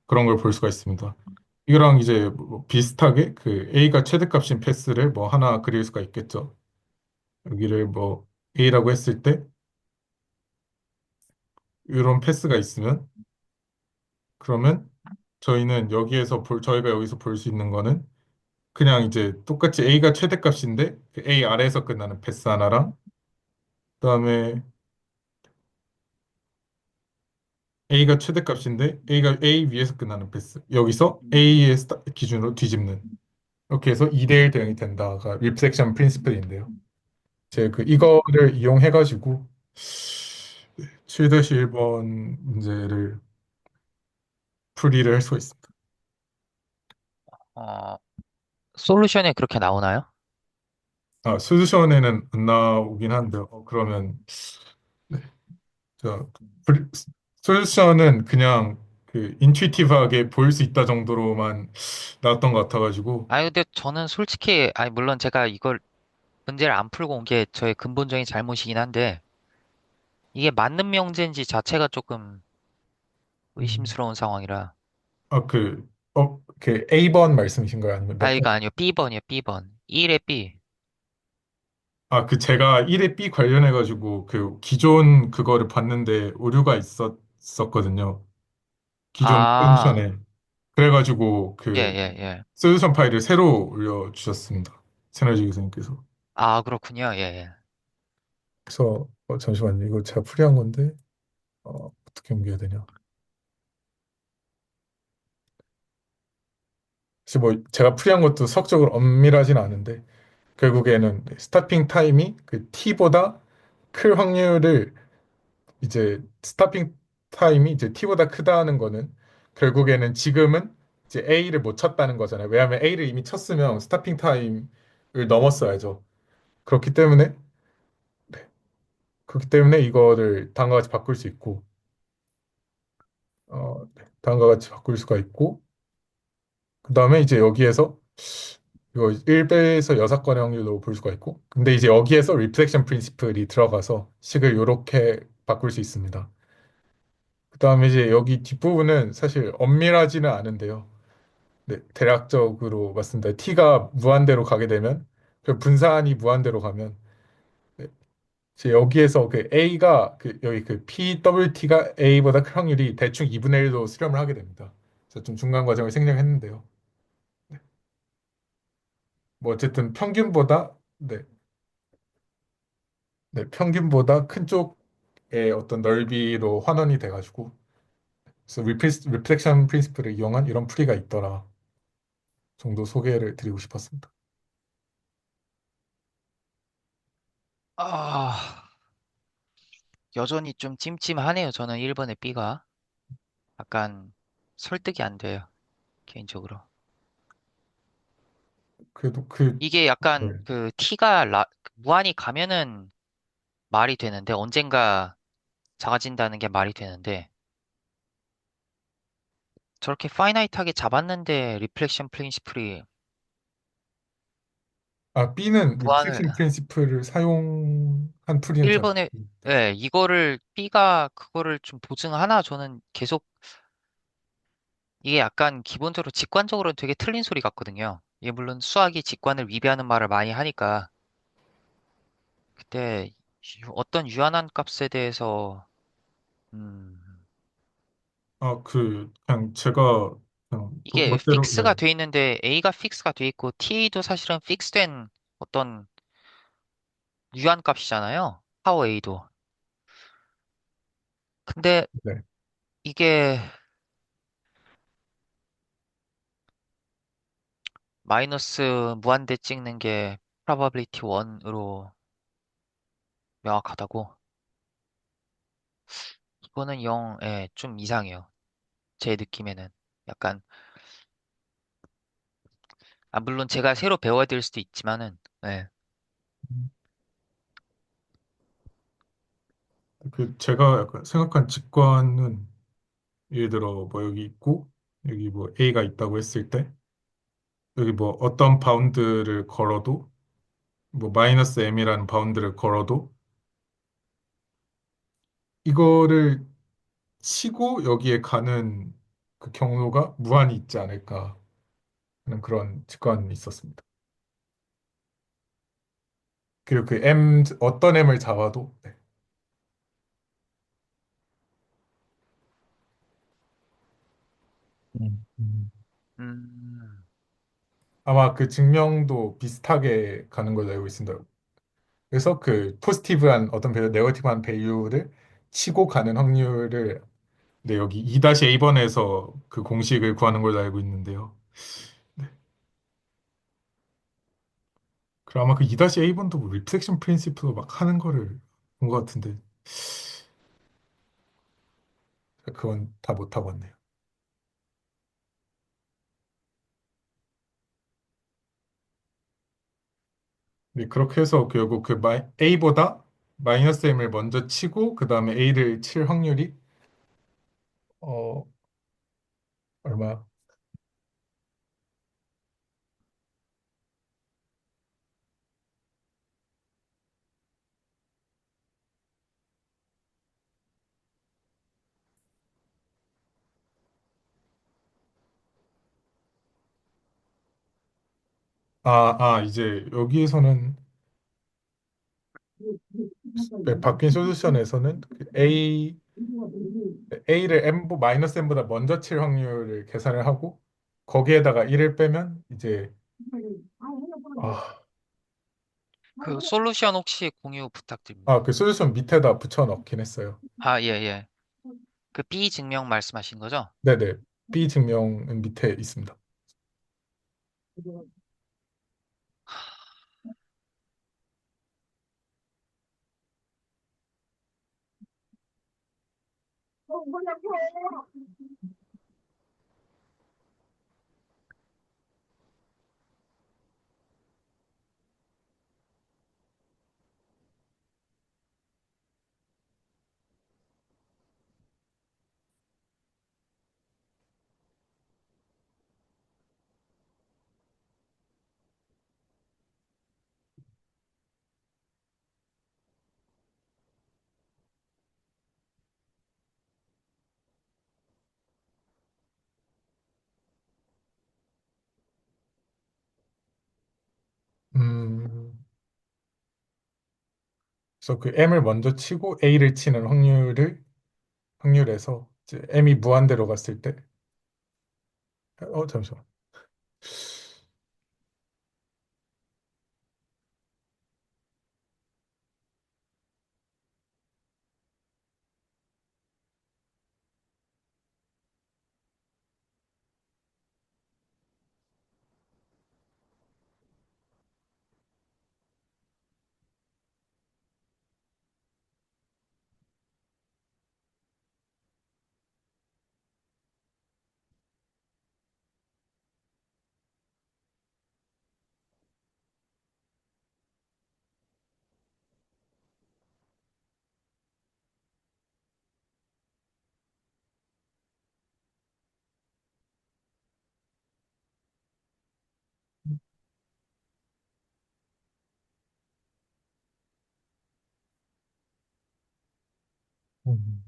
그런 걸 볼 수가 있습니다. 이거랑 이제 뭐 비슷하게 A가 최대값인 패스를 뭐 하나 그릴 수가 있겠죠. 여기를 뭐 A라고 했을 때 이런 패스가 있으면 그러면 저희가 여기서 볼 수 있는 거는 그냥 이제 똑같이 A가 최대값인데 A 아래에서 끝나는 패스 하나랑 그다음에 A가 최대값인데 A가 A 위에서 끝나는 패스 여기서 A의 기준으로 뒤집는 이렇게 해서 2대1 대응이 된다가 립섹션 프린시플인데요. 이거를 이용해가지고 7-1번 문제를 풀이를 할 수가 있습니다. 어, 솔루션에 그렇게 나오나요? 솔루션에는 안 나오긴 한데, 그러면, 네, 자, 풀- 솔루션은 그냥 인투이티브하게 보일 수 있다 정도로만 나왔던 것 같아가지고, 근데 저는 솔직히, 물론 제가 이걸 문제를 안 풀고 온 게 저의 근본적인 잘못이긴 한데, 이게 맞는 명제인지 자체가 조금 음, 의심스러운 상황이라. A번 말씀이신가요? 아니면 몇 번? 이거 아니요. B번이요, B번. 1의 B. 제가 1회 B 관련해가지고 기존 그거를 봤는데 오류가 있었거든요. 기존 아, 솔루션에. 그래가지고 예, 예, 예. 솔루션 파일을 새로 올려주셨습니다. 새널지 교수님께서. 그렇군요. 예, 예. 그래서 잠시만요. 이거 제가 풀이한 건데 어떻게 옮겨야 되냐? 사실 뭐 제가 풀이한 것도 수학적으로 엄밀하진 않은데 결국에는 스타핑 타임이 t보다 클 확률을 이제 스타핑 타임이 이제 t보다 크다는 거는 결국에는 지금은 이제 A를 못 쳤다는 거잖아요. 왜냐하면 A를 이미 쳤으면 스타핑 타임을 넘었어야죠. 그렇기 때문에 이거를 다음과 같이 바꿀 수 있고 네, 다음과 같이 바꿀 수가 있고 그 다음에 이제 여기에서 이거 1배에서 여사건의 확률로 볼 수가 있고 근데 이제 여기에서 리플렉션 프린시플이 들어가서 식을 이렇게 바꿀 수 있습니다. 그 다음에 이제 여기 뒷부분은 사실 엄밀하지는 않은데요. 네, 대략적으로 맞습니다. t가 무한대로 가게 되면 그 분산이 무한대로 가면 네, 이제 여기에서 그 a가 그 여기 그 PWT가 a보다 큰 확률이 대충 2분의 1로 수렴을 하게 됩니다. 그래서 좀 중간 과정을 생략했는데요. 뭐 어쨌든 평균보다 네, 네, 평균보다 큰 쪽의 어떤 넓이로 환원이 돼가지고 그래서 리플렉션 프린시플을 이용한 이런 풀이가 있더라 정도 소개를 드리고 싶었습니다. 아, 여전히 좀 찜찜하네요. 저는 1번의 B가. 약간 설득이 안 돼요. 개인적으로. 그래도 그 이게 네. 약간 그 T가 무한히 가면은 말이 되는데 언젠가 작아진다는 게 말이 되는데 저렇게 파이나이트하게 잡았는데 리플렉션 프린시플이 아, B는 무한을 리플렉션 프린시플을 사용한 풀이는 잘 1번에 모르겠는데. 예, 이거를 B가 그거를 좀 보증하나 저는 계속 이게 약간 기본적으로 직관적으로는 되게 틀린 소리 같거든요. 이게 물론 수학이 직관을 위배하는 말을 많이 하니까 그때 어떤 유한한 값에 대해서 음, 아, 그냥 제가 그냥 이게 멋대로 픽스가 네. 돼 있는데 A가 픽스가 돼 있고 T도 사실은 픽스된 어떤 유한 값이잖아요. 파워 A도. 근데 네. 이게 마이너스 무한대 찍는 게 probability 1으로 명확하다고? 이거는 0에 좀 이상해요. 제 느낌에는. 약간, 아, 물론 제가 새로 배워야 될 수도 있지만은, 예. 그 제가 약간 생각한 직관은 예를 들어 뭐 여기 있고 여기 뭐 A가 있다고 했을 때 여기 뭐 어떤 바운드를 걸어도 뭐 마이너스 M이라는 바운드를 걸어도 이거를 치고 여기에 가는 그 경로가 무한히 있지 않을까 하는 그런 직관이 있었습니다. 그리고 그 M 어떤 M을 잡아도 네. 음. 음, 아마 그 증명도 비슷하게 가는 걸로 알고 있습니다. 그래서 그 포지티브한 어떤 밸류, 네거티브한 밸류를 치고 가는 확률을 네, 여기 2-A번에서 그 공식을 구하는 걸로 알고 있는데요. 그럼 아마 그 2-A번도 뭐 리플렉션 프린시플로 막 하는 거를 본 것 같은데 그건 다 못하고 왔네요. 네, 그렇게 해서 결국 그 A보다 마이너스 M을 먼저 치고 그 다음에 A를 칠 확률이 어 얼마? 이제 여기에서는 네, 바뀐 솔루션에서는 그 A를 마이너스 M보다 먼저 칠 확률을 계산을 하고 거기에다가 1을 빼면 이제 아, 그 솔루션 혹시 공유 부탁드립니다. 그 솔루션 밑에다 붙여 넣긴 했어요. 아, 예, 예. 그 B 증명 말씀하신 거죠? 네네. B 증명은 밑에 있습니다. 그래서 그 m을 먼저 치고 a를 치는 확률에서 이제 m이 무한대로 갔을 때, 잠시만. 음.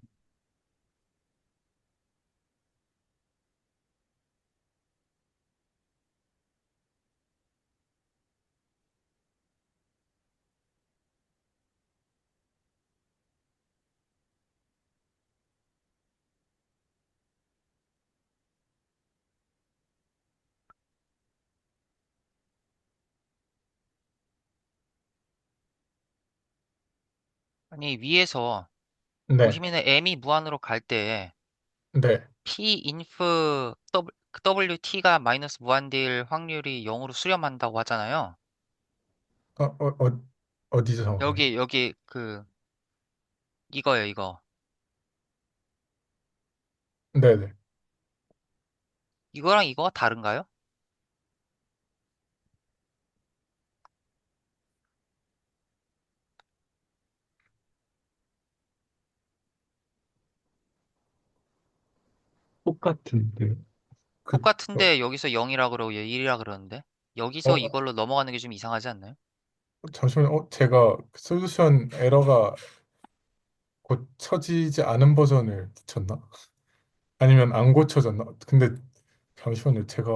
아니, 위에서 네, 보시면은 m이 무한으로 갈 때 네. p inf wt가 마이너스 무한대일 확률이 0으로 수렴한다고 하잖아요. 어, 어, 어디서 정확하게? 여기 이거예요, 이거. 네네. 이거랑 이거가 다른가요? 똑같은데. 그, 어, 똑같은데 여기서 0이라 그러고 얘 1이라 그러는데 여기서 어, 이걸로 넘어가는 게 좀 이상하지 않나요? 잠시만요. 제가 솔루션 에러가 고쳐지지 않은 버전을 붙였나? 아니면 안 고쳐졌나? 근데 잠시만요. 제가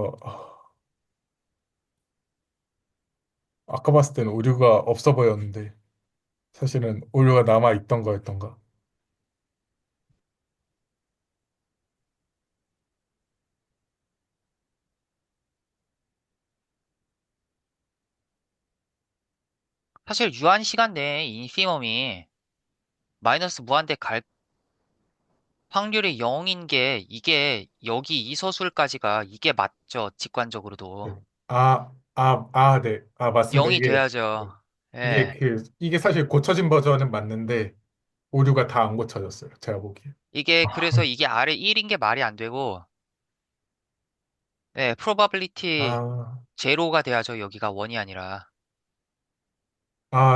아까 봤을 때는 오류가 없어 보였는데 사실은 오류가 남아 있던 거였던가? 사실 유한 시간 내에 인피멈이 마이너스 무한대 갈 확률이 0인 게 이게 여기 이 서술까지가 이게 맞죠, 네. 직관적으로도. 네. 맞습니다. 0이 네. 돼야죠. 예. 이게 사실 고쳐진 버전은 맞는데 오류가 다 안 고쳐졌어요. 제가 보기에. 이게 그래서 이게 아래 1인 게 말이 안 되고 예, probability 아, 제로가 돼야죠. 여기가 1이 아니라.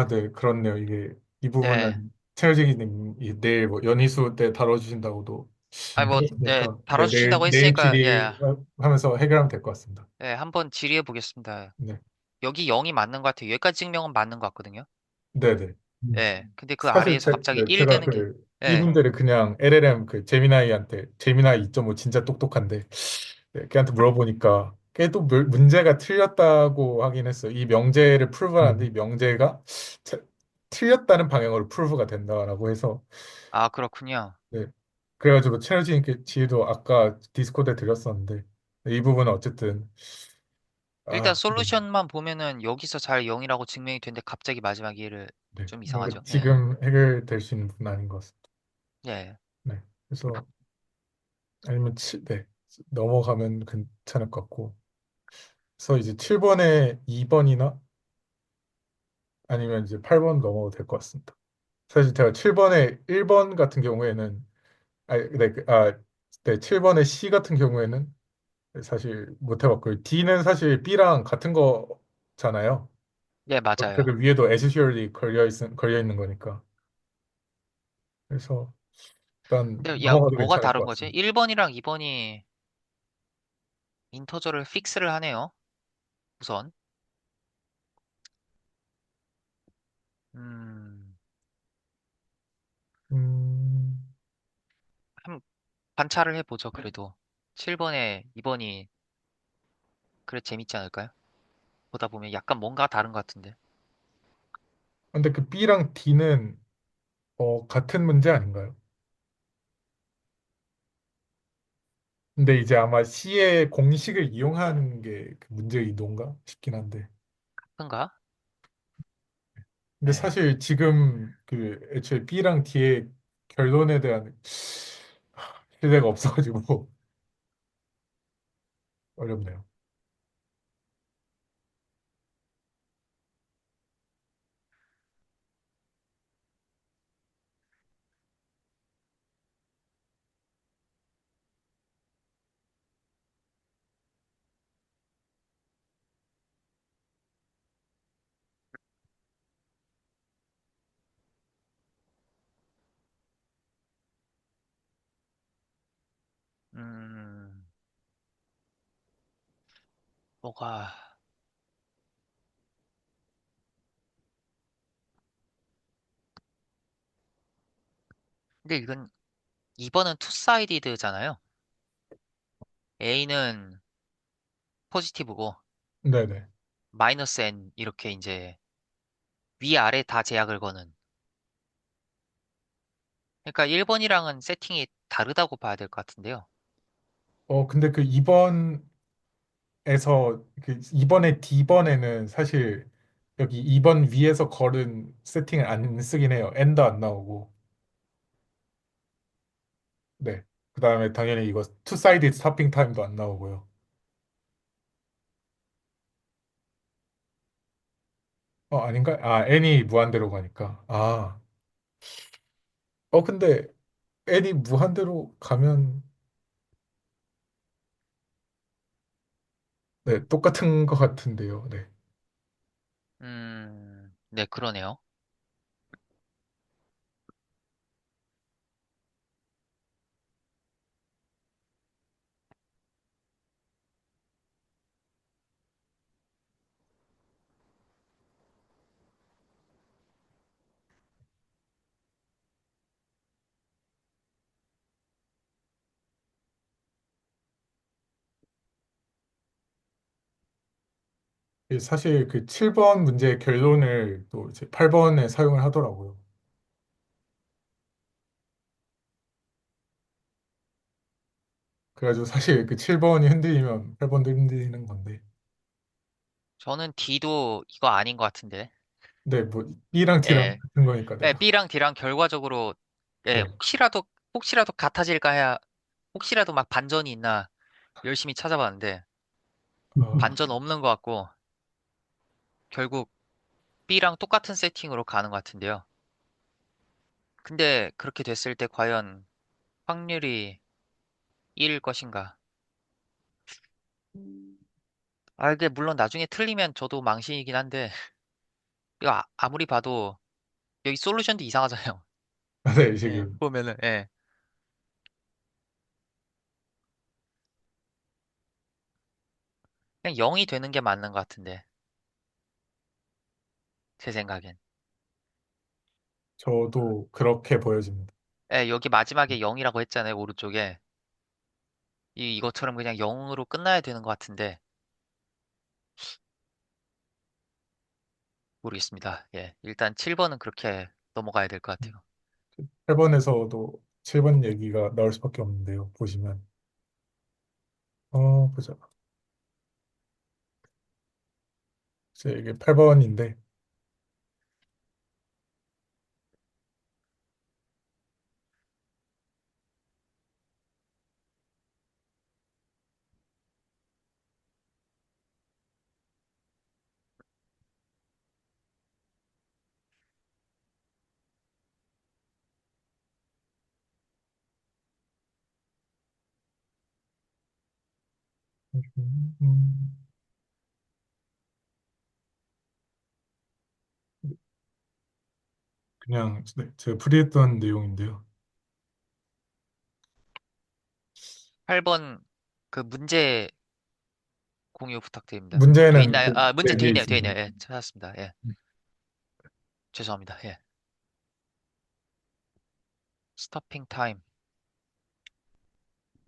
네. 그렇네요. 이게 이 네. 부분은 최효진님이 내일 뭐 연희수 때 다뤄주신다고도 아니 뭐 네, 하셨으니까 네, 다뤄주신다고 내일 했으니까 예. 질의하면서 해결하면 될 것 같습니다. 예, 한번 질의해 보겠습니다. 네. 여기 0이 맞는 것 같아요. 여기까지 증명은 맞는 것 같거든요. 네네. 예. 근데 그 사실 아래에서 갑자기 1 제가 되는 게 이 예. 문제를 그냥 LLM 제미나이한테 제미나이 2.5 진짜 똑똑한데 네, 걔한테 물어보니까 걔도 문제가 틀렸다고 하긴 했어요. 이 명제를 풀브하는데 이 명제가 차- 틀렸다는 방향으로 풀브가 된다라고 해서 아, 그렇군요. 네. 그래가지고 최현진님께 지혜도 아까 디스코드에 드렸었는데 이 부분은 어쨌든 일단 네. 솔루션만 보면은 여기서 잘 0이라고 증명이 되는데 갑자기 마지막 얘를 네. 좀 뭔가 이상하죠. 예. 지금 해결될 수 있는 부분은 아닌 것 같습니다. 예. 네. 그래서 아니면 네. 넘어가면 괜찮을 것 같고. 그래서 이제 7번에 2번이나 아니면 이제 8번 넘어도 될 것 같습니다. 사실 제가 7번에 1번 같은 경우에는 네, 7번에 C 같은 경우에는 사실 못 해봤고요. D는 사실 B랑 같은 거잖아요. 예, 맞아요. 그 위에도 에시슈얼리 걸려 있는 거니까. 그래서 일단 근데 야, 넘어가도 뭐가 괜찮을 다른 것 거지? 같습니다. 1번이랑 2번이 인터저를 픽스를 하네요. 우선. 음. 음, 한 관찰을 해보죠, 그래도. 7번에 2번이 그래 재밌지 않을까요? 보다 보면 약간 뭔가 다른 것 같은데. 근데 그 B랑 D는 같은 문제 아닌가요? 근데 이제 아마 C의 공식을 이용하는 게 그 문제의 의도인가 싶긴 한데. 큰가? 근데 예. 사실 지금 그 애초에 B랑 D의 결론에 대한 신뢰가 없어가지고 어렵네요. 음, 뭐가, 근데 이건 2번은 투사이디드잖아요. A는 포지티브고 네네. 마이너스 N 이렇게 이제 위아래 다 제약을 거는. 그러니까 1번이랑은 세팅이 다르다고 봐야 될 것 같은데요. 근데 그 2번의 D번에는 사실 여기 2번 위에서 걸은 세팅을 안 쓰긴 해요. N도 안 나오고. 네. 그 다음에 당연히 이거 투사이드 스타핑 타임도 안 나오고요. 아닌가? N이 무한대로 가니까. 근데 N이 무한대로 가면, 네, 똑같은 것 같은데요. 네. 네, 그러네요. 사실 그 7번 문제의 결론을 또 이제 8번에 사용을 하더라고요. 그래가지고 사실 그 7번이 흔들리면 8번도 흔들리는 건데. 저는 D도 이거 아닌 것 같은데. 네, 뭐 B랑 D랑 예. 같은 거니까요. 예, B랑 D랑 결과적으로, 예, 네. 혹시라도 같아질까 해야, 혹시라도 막 반전이 있나 열심히 찾아봤는데, 어, 반전 없는 것 같고, 결국 B랑 똑같은 세팅으로 가는 것 같은데요. 근데 그렇게 됐을 때 과연 확률이 1일 것인가? 이게 물론 나중에 틀리면 저도 망신이긴 한데, 이거 아무리 봐도 여기 솔루션도 이상하잖아요. 네, 예, 지금. 보면은, 예. 그냥 0이 되는 게 맞는 것 같은데, 제 생각엔. 저도 그렇게 보여집니다. 예, 여기 마지막에 0이라고 했잖아요, 오른쪽에. 이것처럼 그냥 0으로 끝나야 되는 것 같은데, 모르겠습니다. 예, 일단 7번은 그렇게 넘어가야 될 것 같아요. 8번에서도 7번 얘기가 나올 수밖에 없는데요. 보시면. 보자. 이제 이게 8번인데, 음, 그냥 네, 제가 풀이했던 내용인데요. 8번 그 문제 공유 부탁드립니다. 돼 문제는 있나요? 문제 네, 돼 위에 있네요. 돼 있습니다. 있네요. 예, 찾았습니다. 예, 죄송합니다. 예. 스토핑 타임.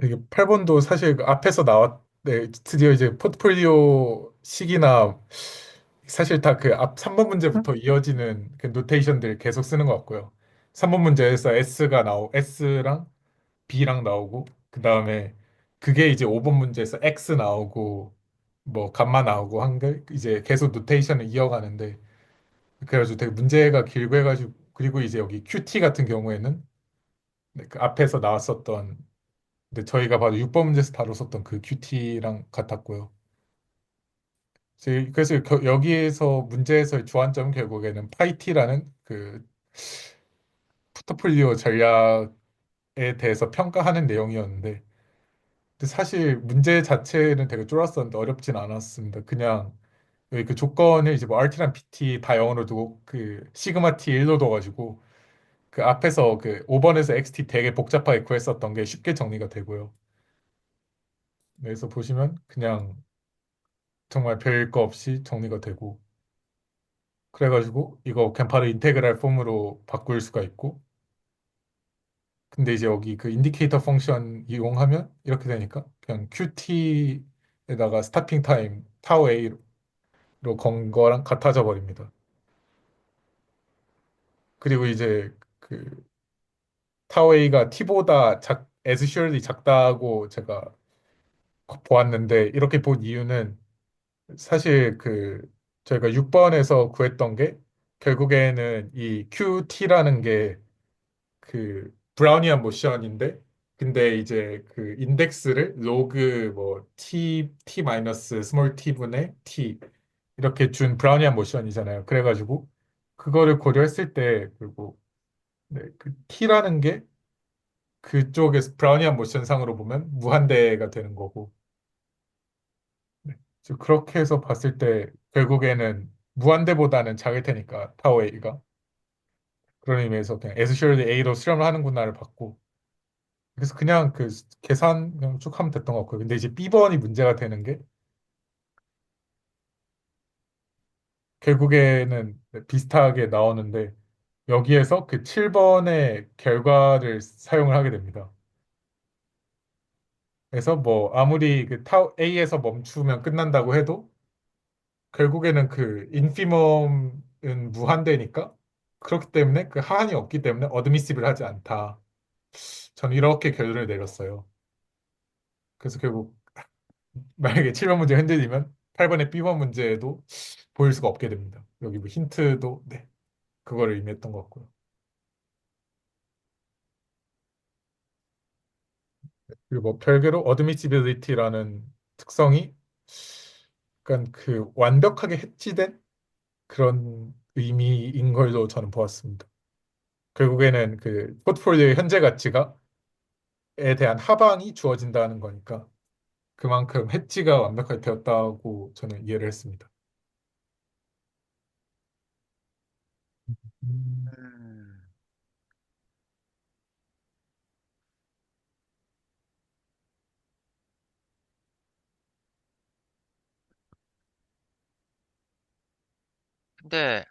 이게 8번도 사실 그 앞에서 나왔, 네, 드디어 이제 포트폴리오 식이나 사실 다 그 앞 3번 문제부터 이어지는 그 노테이션들 계속 쓰는 것 같고요. 3번 문제에서 S랑 B랑 나오고, 그 다음에 그게 이제 5번 문제에서 X 나오고, 뭐, 감마 나오고 한 게 이제 계속 노테이션을 이어가는데, 그래가지고 되게 문제가 길고 해가지고, 그리고 이제 여기 QT 같은 경우에는 네, 그 앞에서 나왔었던, 근데 저희가 봐도 6번 문제에서 다뤘었던 그 QT랑 같았고요. 그래서 여기에서 문제에서의 주안점은 결국에는 파이티라는 그 포트폴리오 전략에 대해서 평가하는 내용이었는데, 근데 사실 문제 자체는 되게 쫄았었는데 어렵진 않았습니다. 그냥 여기 그 조건을 이제 뭐 RT랑 PT 다 영어로 두고 그 시그마 T 1로 둬가지고 그 앞에서 그 5번에서 XT 되게 복잡하게 구했었던 게 쉽게 정리가 되고요. 그래서 보시면 그냥 정말 별 거 없이 정리가 되고, 그래가지고 이거 그냥 바로 인테그랄 폼으로 바꿀 수가 있고, 근데 이제 여기 그 인디케이터 펑션 이용하면 이렇게 되니까 그냥 QT에다가 스타팅 타임 타우 A로 건 거랑 같아져 버립니다. 그리고 이제 그 타워 A가 T보다 as surely 작다고 제가 보았는데, 이렇게 본 이유는 사실 그 저희가 6번에서 구했던 게 결국에는 이 QT라는 게 그 브라우니안 모션인데, 근데 이제 그 인덱스를 로그 뭐 t 마이너스 스몰 t분의 t 이렇게 준 브라우니안 모션이잖아요. 그래가지고 그거를 고려했을 때 그리고 네, 그 t라는 게 그쪽에서 브라우니안 모션상으로 보면 무한대가 되는 거고, 네. 그렇게 해서 봤을 때 결국에는 무한대보다는 작을 테니까 타워 A가, 그런 의미에서 그냥 as surely A로 수렴을 하는구나를 봤고, 그래서 그냥 그 계산 그냥 쭉 하면 됐던 것 같고요. 근데 이제 B번이 문제가 되는 게 결국에는 비슷하게 나오는데, 여기에서 그 7번의 결과를 사용을 하게 됩니다. 그래서 뭐 아무리 그 타워 A에서 멈추면 끝난다고 해도 결국에는 그 인피멈은 무한대니까, 그렇기 때문에 그 하한이 없기 때문에 어드미시블 하지 않다. 저는 이렇게 결론을 내렸어요. 그래서 결국 만약에 7번 문제 흔들리면 8번의 B번 문제에도 보일 수가 없게 됩니다. 여기 뭐 힌트도 네, 그거를 의미했던 것 같고요. 그리고 뭐 별개로 어드미시빌리티라는 특성이 약간 그 완벽하게 해치된 그런 의미인 걸로 저는 보았습니다. 결국에는 그 포트폴리오의 현재 가치가 에 대한 하방이 주어진다는 거니까 그만큼 해지가 완벽하게 되었다고 저는 이해를 했습니다. 음. 음, 근데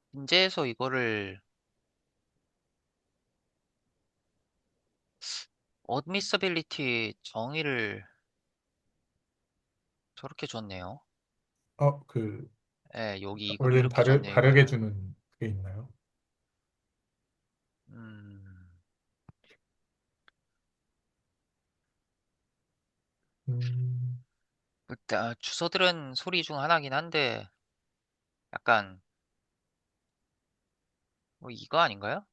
문제에서 이거를 어드미서빌리티 정의를 저렇게 줬네요. 그 예, 여기 원래는 이렇게 줬네요, 다르게 이거를. 주는 게 있나요? 음, 음, 일단 주워 들은 소리 중 하나긴 한데 약간 뭐 이거 아닌가요?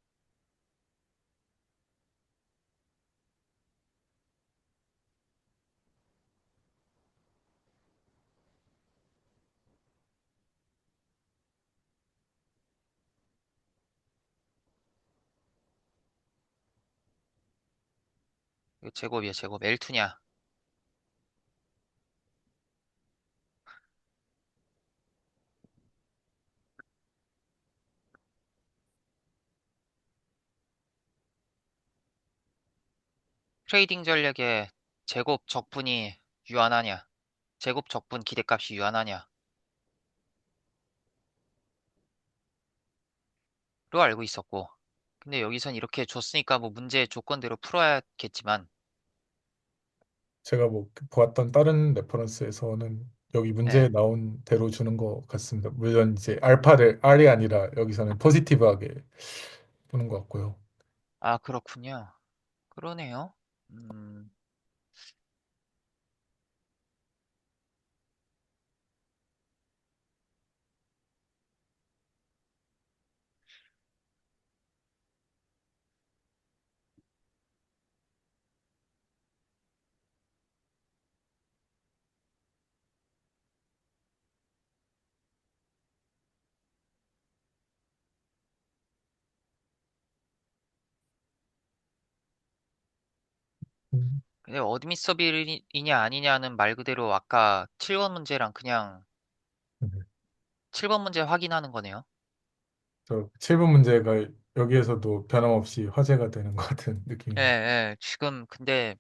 이거 제곱이야, 제곱. L2냐? 트레이딩 전략에 제곱 적분이 유한하냐, 제곱 적분 기대값이 유한하냐로 알고 있었고, 근데 여기선 이렇게 줬으니까 뭐 문제 조건대로 풀어야겠지만, 제가 뭐 보았던 다른 레퍼런스에서는 여기 문제에 예. 나온 대로 주는 것 같습니다. 물론 이제 알파를 R이 아니라 여기서는 포지티브하게 보는 것 같고요. 아, 그렇군요. 그러네요. 음, 음, 근데 어드미서빌이냐 아니냐는 말 그대로 아까 7번 문제랑 그냥 네. 7번 문제 확인하는 거네요. 저 7번 문제가 여기에서도 변함없이 화제가 되는 것 같은 예, 느낌입니다. 예. 지금 근데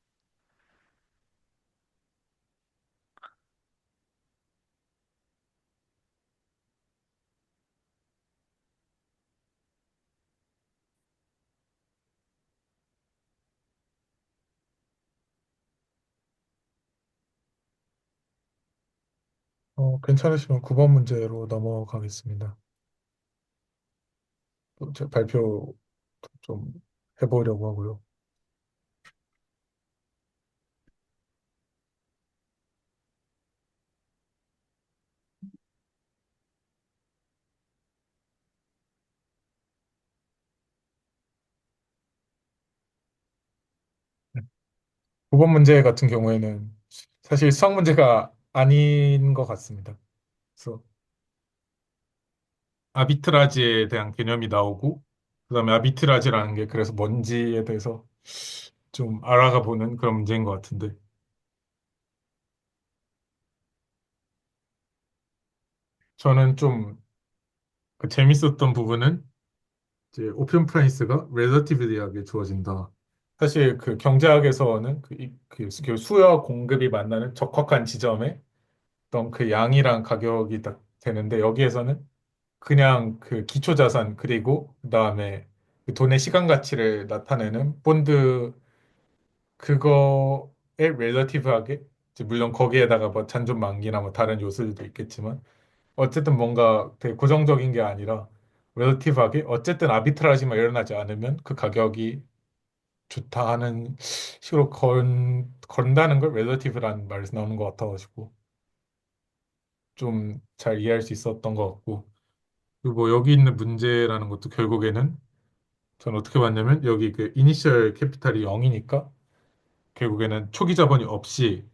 괜찮으시면 9번 문제로 넘어가겠습니다. 또제 발표 좀 해보려고 하고요. 9번 문제 같은 경우에는 사실 수학 문제가 아닌 것 같습니다. 그래서 아비트라지에 대한 개념이 나오고, 그다음에 아비트라지라는 게 그래서 뭔지에 대해서 좀 알아가 보는 그런 문제인 것 같은데, 저는 좀 그 재밌었던 부분은 이제 오픈 프라이스가 렐러티비리하게 주어진다. 사실 그 경제학에서는 그 수요와 공급이 만나는 적확한 지점에 어떤 그 양이랑 가격이 딱 되는데, 여기에서는 그냥 그 기초 자산 그리고 그다음에 그 돈의 시간 가치를 나타내는 본드, 그거에 렐러티브하게, 이제 물론 거기에다가 뭐 잔존 만기나 뭐 다른 요소들도 있겠지만, 어쨌든 뭔가 되게 고정적인 게 아니라 렐러티브하게 어쨌든 아비트라지만 일어나지 않으면 그 가격이 좋다 하는 식으로 건다는 걸 렐러티브라는 말에서 나오는 것 같아가지고 좀 잘 이해할 수 있었던 것 같고, 그리고 뭐 여기 있는 문제라는 것도 결국에는 저는 어떻게 봤냐면, 여기 그 이니셜 캐피탈이 0이니까 결국에는 초기 자본이 없이,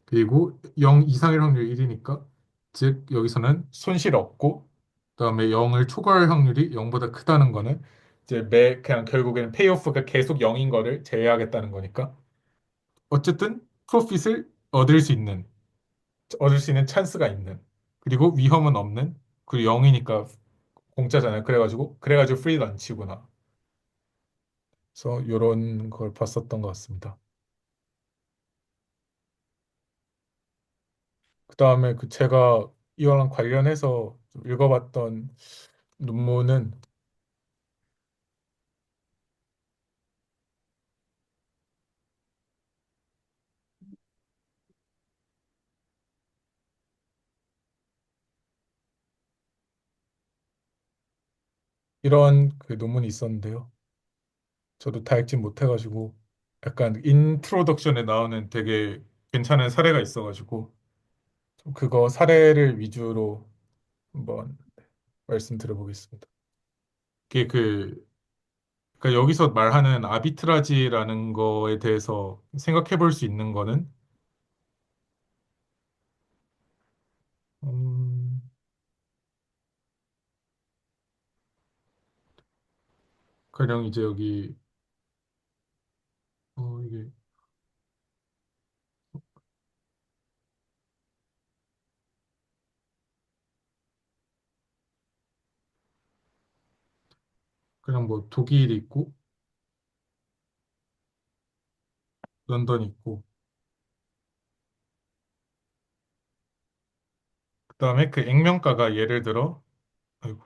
그리고 0 이상일 확률이 1이니까, 즉 여기서는 손실 없고, 그다음에 0을 초과할 확률이 0보다 크다는 거는 이제 그냥 결국에는 페이오프가 계속 0인 거를 제외하겠다는 거니까, 어쨌든 프로핏을 얻을 수 있는 찬스가 있는, 그리고 위험은 없는, 그리고 0이니까 공짜잖아요. 그래가지고 프리 런치구나. 그래서 이런 걸 봤었던 것 같습니다. 그다음에 그 제가 이거랑 관련해서 좀 읽어봤던 논문은, 이런 그 논문이 있었는데요. 저도 다 읽진 못해가지고 약간 인트로덕션에 나오는 되게 괜찮은 사례가 있어가지고 좀 그거 사례를 위주로 한번 말씀드려보겠습니다. 이게 그러니까 여기서 말하는 아비트라지라는 거에 대해서 생각해 볼 수 있는 거는, 음, 가령 이제 여기 이게 그냥 뭐 독일이 있고, 런던 있고, 그다음에 그 액면가가 예를 들어, 아이고,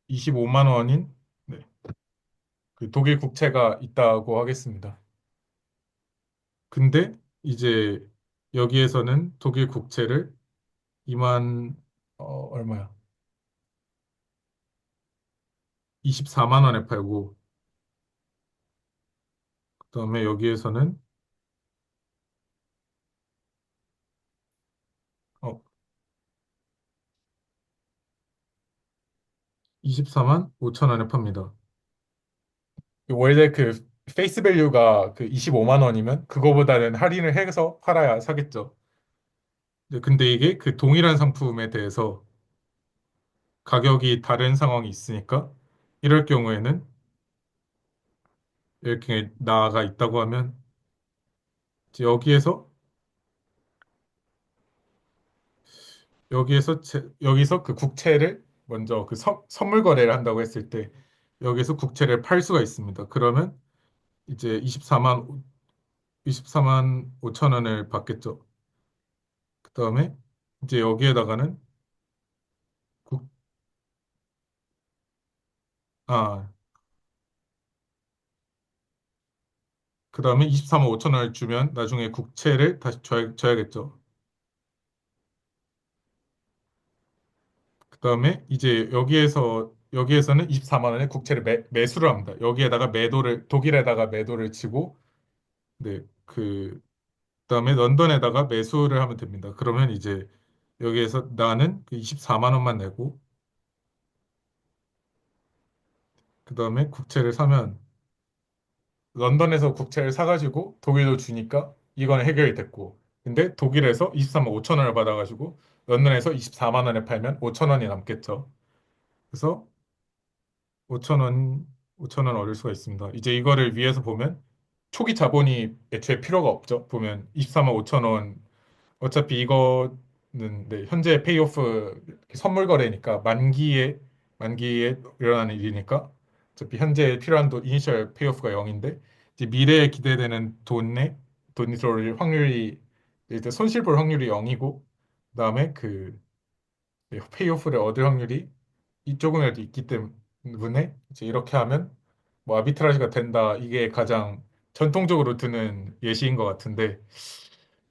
25만 원인 네, 그 독일 국채가 있다고 하겠습니다. 근데 이제 여기에서는 독일 국채를 2만 얼마야? 24만 원에 팔고, 그다음에 여기에서는 24만 5천 원에 팝니다. 원래 그 페이스 밸류가 그 25만 원이면 그거보다는 할인을 해서 팔아야 사겠죠. 네, 근데 이게 그 동일한 상품에 대해서 가격이 다른 상황이 있으니까 이럴 경우에는 이렇게 나아가 있다고 하면 이제 여기서 그 국채를 먼저 그 선물 거래를 한다고 했을 때 여기서 국채를 팔 수가 있습니다. 그러면 이제 24만 5천 원을 받겠죠. 그다음에 이제 여기에다가는 국, 아, 그다음에 24만 5천 원을 주면 나중에 국채를 다시 줘야겠죠. 그다음에 이제 여기에서는 24만 원에 국채를 매수를 합니다. 여기에다가 독일에다가 매도를 치고 네, 그다음에 런던에다가 매수를 하면 됩니다. 그러면 이제 여기에서 나는 그 24만 원만 내고 그다음에 국채를 사면 런던에서 국채를 사가지고 독일로 주니까 이거는 해결이 됐고 근데 독일에서 23만 5천 원을 받아가지고 런던에서 24만 원에 팔면 5천 원이 남겠죠. 그래서 5천 원, 5천 원 얻을 수가 있습니다. 이제 이거를 위에서 보면 초기 자본이 애초에 필요가 없죠. 보면 24만 5천 원 어차피 이거는 네, 현재 페이오프 선물 거래니까 만기에 일어나는 일이니까 어차피 현재 필요한 돈 이니셜 페이오프가 0인데 이제 미래에 기대되는 돈이 들어올 확률이 일단 손실 볼 확률이 0이고 그다음에 그 페이오프를 얻을 확률이 조금이라도 있기 때문에 이제 이렇게 하면 뭐 아비트라지가 된다. 이게 가장 전통적으로 드는 예시인 것 같은데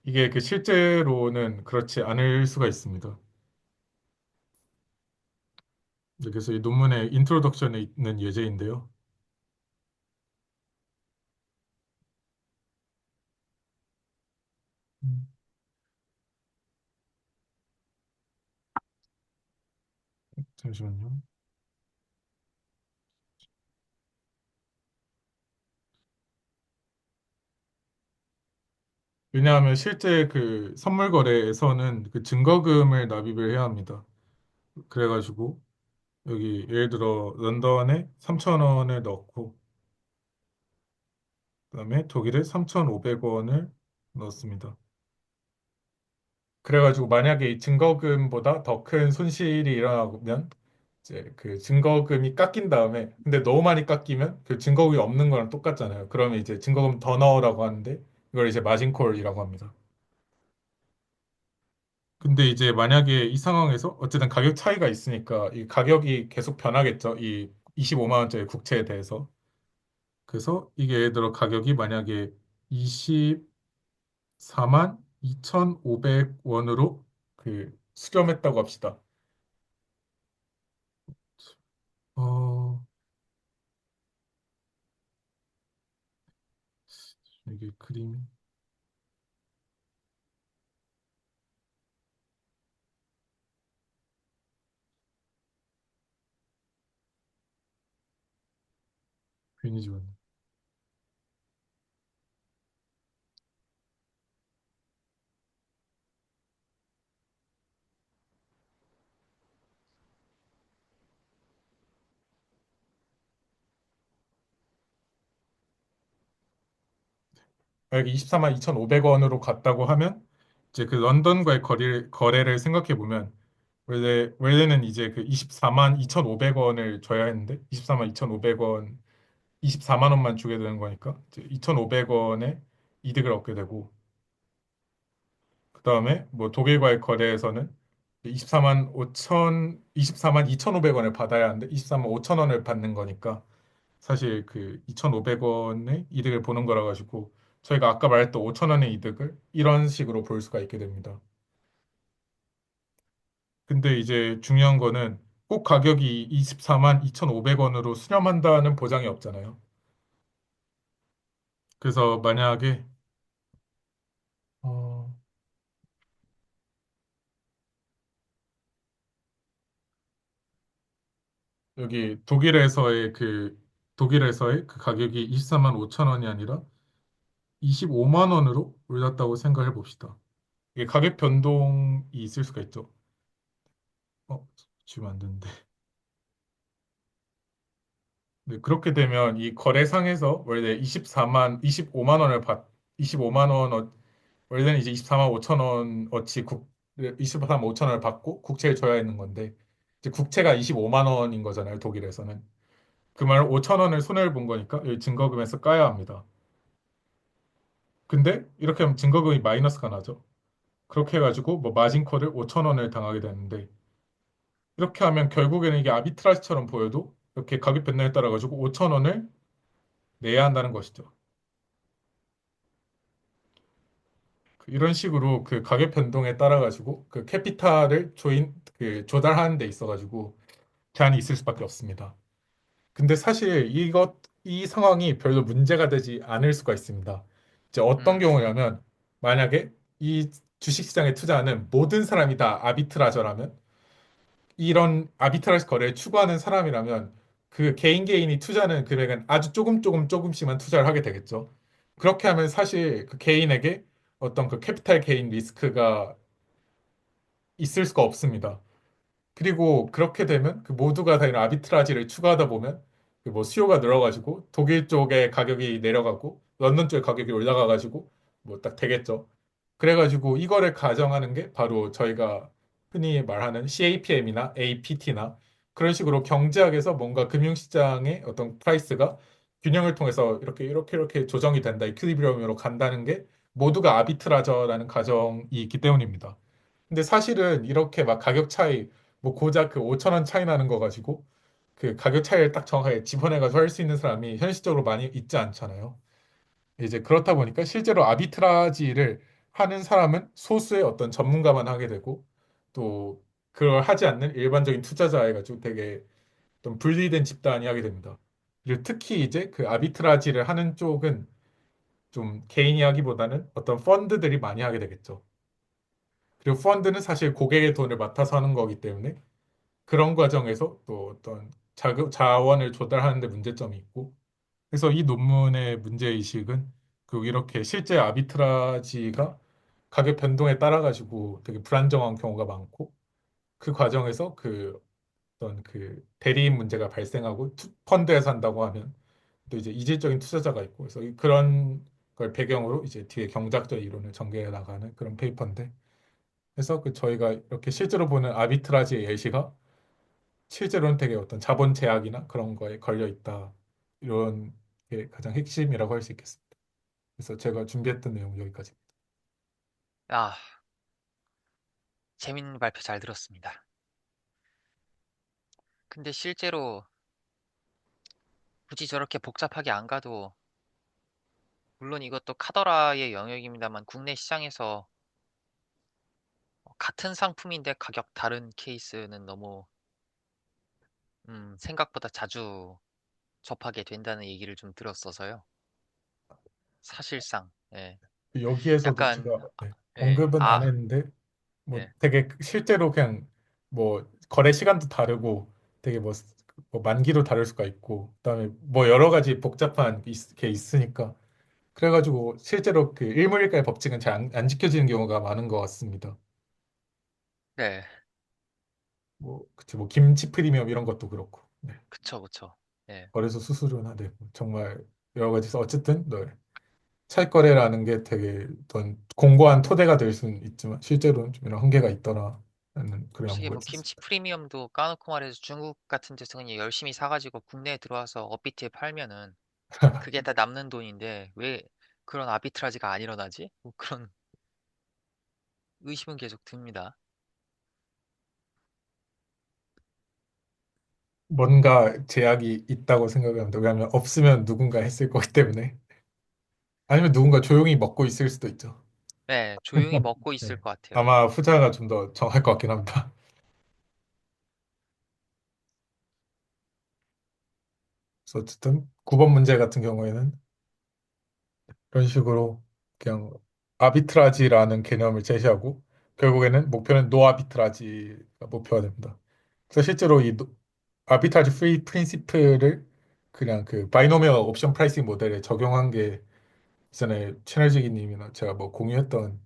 이게 그 실제로는 그렇지 않을 수가 있습니다. 네, 그래서 이 논문의 인트로덕션에 있는 예제인데요. 음, 잠시만요. 왜냐하면 실제 그 선물 거래에서는 그 증거금을 납입을 해야 합니다. 그래가지고 여기 예를 들어 런던에 3천 원을 넣고 그다음에 독일에 3,500원을 넣었습니다. 그래가지고 만약에 이 증거금보다 더 큰 손실이 일어나면 이제 그 증거금이 깎인 다음에 근데 너무 많이 깎이면 그 증거금이 없는 거랑 똑같잖아요. 그러면 이제 증거금 더 넣으라고 하는데 이걸 이제 마진콜이라고 합니다. 근데 이제 만약에 이 상황에서 어쨌든 가격 차이가 있으니까 이 가격이 계속 변하겠죠. 이 25만 원짜리 국채에 대해서. 그래서 이게 예를 들어 가격이 만약에 24만 2,500원으로 그 수렴했다고 합시다. 어, 이게 그림이 괜히 지웠네. 만약에 24만 2,500원으로 갔다고 하면 이제 그 런던과의 거래를 생각해 보면 원래는 이제 그 24만 2,500원을 줘야 했는데 24만 2,500원 24만 원만 주게 되는 거니까 2,500원의 이득을 얻게 되고 그다음에 뭐 독일과의 거래에서는 24만 2,500원을 받아야 하는데 24만 5천 원을 받는 거니까 사실 그 2,500원의 이득을 보는 거라 가지고 저희가 아까 말했던 5천 원의 이득을 이런 식으로 볼 수가 있게 됩니다. 근데 이제 중요한 거는 꼭 가격이 24만 2,500원으로 수렴한다는 보장이 없잖아요. 그래서 만약에 어, 여기 독일에서의 그 가격이 24만 5천 원이 아니라 25만 원으로 올랐다고 생각해 봅시다. 이게 가격 변동이 있을 수가 있죠. 지금 안 되는데. 네, 그렇게 되면 이 거래상에서 원래 25만 원을 25만 원, 원래는 이제 24만 5천 원 어치 24만 5천 원을 받고 국채를 줘야 하는 건데, 이제 국채가 25만 원인 거잖아요, 독일에서는. 그 말은 5천 원을 손해를 본 거니까 여기 증거금에서 까야 합니다. 근데 이렇게 하면 증거금이 마이너스가 나죠. 그렇게 해가지고 뭐 마진콜을 5천 원을 당하게 되는데, 이렇게 하면 결국에는 이게 아비트라지처럼 보여도 이렇게 가격 변동에 따라 가지고 5천 원을 내야 한다는 것이죠. 이런 식으로 그 가격 변동에 따라 가지고 그 캐피탈을 조달하는 데 있어 가지고 제한이 있을 수밖에 없습니다. 근데 사실 이 상황이 별로 문제가 되지 않을 수가 있습니다. 이제 어떤 음, 경우냐면 만약에 이 주식시장에 투자하는 모든 사람이 다 아비트라저라면 이런 아비트라지 거래를 추구하는 사람이라면 그 개인이 투자하는 금액은 아주 조금씩만 투자를 하게 되겠죠. 그렇게 하면 사실 그 개인에게 어떤 그 캐피탈 게인 리스크가 있을 수가 없습니다. 그리고 그렇게 되면 그 모두가 다 이런 아비트라지를 추구하다 보면 그뭐 수요가 늘어가지고 독일 쪽의 가격이 내려가고 런던 쪽의 가격이 올라가가지고 뭐 딱 되겠죠. 그래가지고 이거를 가정하는 게 바로 저희가 흔히 말하는 CAPM이나 APT나 그런 식으로 경제학에서 뭔가 금융시장의 어떤 프라이스가 균형을 통해서 이렇게 조정이 된다, 이퀄리브리엄으로 간다는 게 모두가 아비트라저라는 가정이 있기 때문입니다. 근데 사실은 이렇게 막 가격 차이 뭐 고작 그 5천 원 차이 나는 거 가지고 그 가격 차이를 딱 정확하게 집어내가지고 할 수 있는 사람이 현실적으로 많이 있지 않잖아요. 이제 그렇다 보니까 실제로 아비트라지를 하는 사람은 소수의 어떤 전문가만 하게 되고 또 그걸 하지 않는 일반적인 투자자 해가지고 되게 좀 분리된 집단이 하게 됩니다. 그리고 특히 이제 그 아비트라지를 하는 쪽은 좀 개인이 하기보다는 어떤 펀드들이 많이 하게 되겠죠. 그리고 펀드는 사실 고객의 돈을 맡아서 하는 거기 때문에 그런 과정에서 또 어떤 자원을 조달하는 데 문제점이 있고 그래서 이 논문의 문제의식은 그 이렇게 실제 아비트라지가 가격 변동에 따라 가지고 되게 불안정한 경우가 많고 그 과정에서 그 어떤 그 대리인 문제가 발생하고 펀드에서 한다고 하면 또 이제 이질적인 투자자가 있고 그래서 그런 걸 배경으로 이제 뒤에 경작적 이론을 전개해 나가는 그런 페이퍼인데 그래서 그 저희가 이렇게 실제로 보는 아비트라지의 예시가 실제로는 되게 어떤 자본 제약이나 그런 거에 걸려 있다. 이런 게 가장 핵심이라고 할 수 있겠습니다. 그래서 제가 준비했던 내용 여기까지. 아, 재밌는 발표 잘 들었습니다. 근데 실제로 굳이 저렇게 복잡하게 안 가도, 물론 이것도 카더라의 영역입니다만 국내 시장에서 같은 상품인데 가격 다른 케이스는 너무 생각보다 자주 접하게 된다는 얘기를 좀 들었어서요. 사실상, 예. 여기에서도 약간, 제가 네, 예, 언급은 안 했는데 뭐 예. 되게 실제로 그냥 뭐 거래 시간도 다르고 되게 뭐 만기도 다를 수가 있고 그다음에 뭐 여러 가지 복잡한 게 있으니까 그래가지고 실제로 그 일물일가의 법칙은 잘 안 지켜지는 경우가 많은 것 같습니다. 네, 뭐 그치 뭐 김치 프리미엄 이런 것도 그렇고. 네. 그쵸, 그쵸. 예. 거래소 수수료나 네, 정말 여러 가지서 어쨌든 네, 차익거래라는 게 되게 어떤 공고한 토대가 될 수는 있지만 실제로는 좀 이런 한계가 있더라라는 그런 솔직히 연구가 뭐 김치 있었습니다. 프리미엄도 까놓고 말해서 중국 같은 데서 그냥 열심히 사가지고 국내에 들어와서 업비트에 팔면은 그게 다 남는 돈인데 왜 그런 아비트라지가 안 일어나지? 뭐 그런 의심은 계속 듭니다. 뭔가 제약이 있다고 생각을 합니다. 왜냐하면 없으면 누군가 했을 거기 때문에. 아니면 누군가 조용히 먹고 있을 수도 있죠. 네, 조용히 먹고 있을 네. 것 같아요. 아마 후자가 좀 더 정할 것 같긴 합니다. 그래서 어쨌든 9번 문제 같은 경우에는 이런 식으로 그냥 아비트라지라는 개념을 제시하고 결국에는 목표는 노 아비트라지가 목표가 됩니다. 그래서 실제로 이 아비트라지 프리 프린시플을 그냥 그 바이노미얼 옵션 프라이싱 모델에 적용한 게 이전에 최널지기 님이나 제가 뭐 공유했던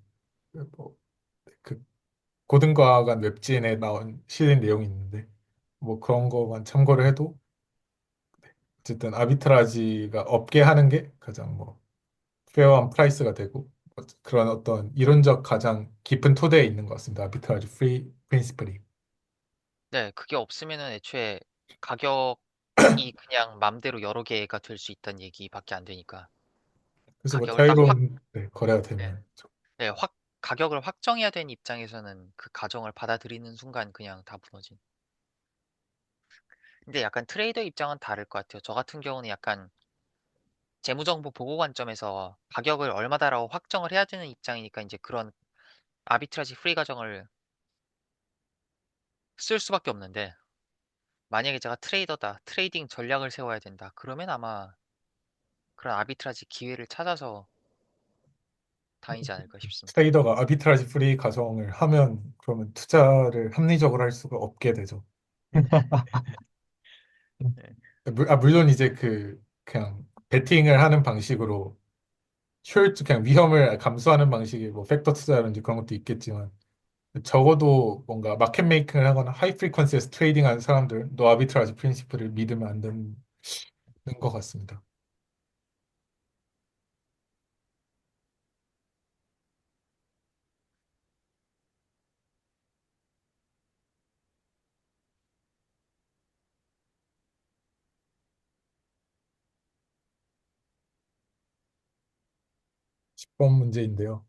뭐그 고등과학관 웹진에 나온 실린 내용이 있는데 뭐 그런 거만 참고를 해도 어쨌든 아비트라지가 없게 하는 게 가장 뭐 페어한 프라이스가 되고 그런 어떤 이론적 가장 깊은 토대에 있는 것 같습니다. 아비트라지 프리 프린시플이. 네, 그게 없으면은 애초에 가격이 그냥 맘대로 여러 개가 될 수 있다는 얘기밖에 안 되니까 그래서 뭐 가격을 딱 확, 자유로운 네, 거래가 네, 되면 네, 가격을 확정해야 되는 입장에서는 그 가정을 받아들이는 순간 그냥 다 무너진. 근데 약간 트레이더 입장은 다를 것 같아요. 저 같은 경우는 약간 재무정보 보고 관점에서 가격을 얼마다라고 확정을 해야 되는 입장이니까 이제 그런 아비트라지 프리 가정을 쓸 수밖에 없는데 만약에 제가 트레이더다, 트레이딩 전략을 세워야 된다. 그러면 아마 그런 아비트라지 기회를 찾아서 다니지 않을까 싶습니다. 트레이더가 아비트라지 프리 가정을 하면 그러면 투자를 합리적으로 할 수가 없게 되죠. 네. 물론 이제 그냥 베팅을 하는 방식으로 효율적 그냥 위험을 감수하는 방식의 뭐 팩터 투자라든지 그런 것도 있겠지만 적어도 뭔가 마켓 메이킹을 하거나 하이 프리퀀시에서 트레이딩 하는 사람들은 노 아비트라지 프린시플을 믿으면 안 되는 것 같습니다. 10번 문제인데요.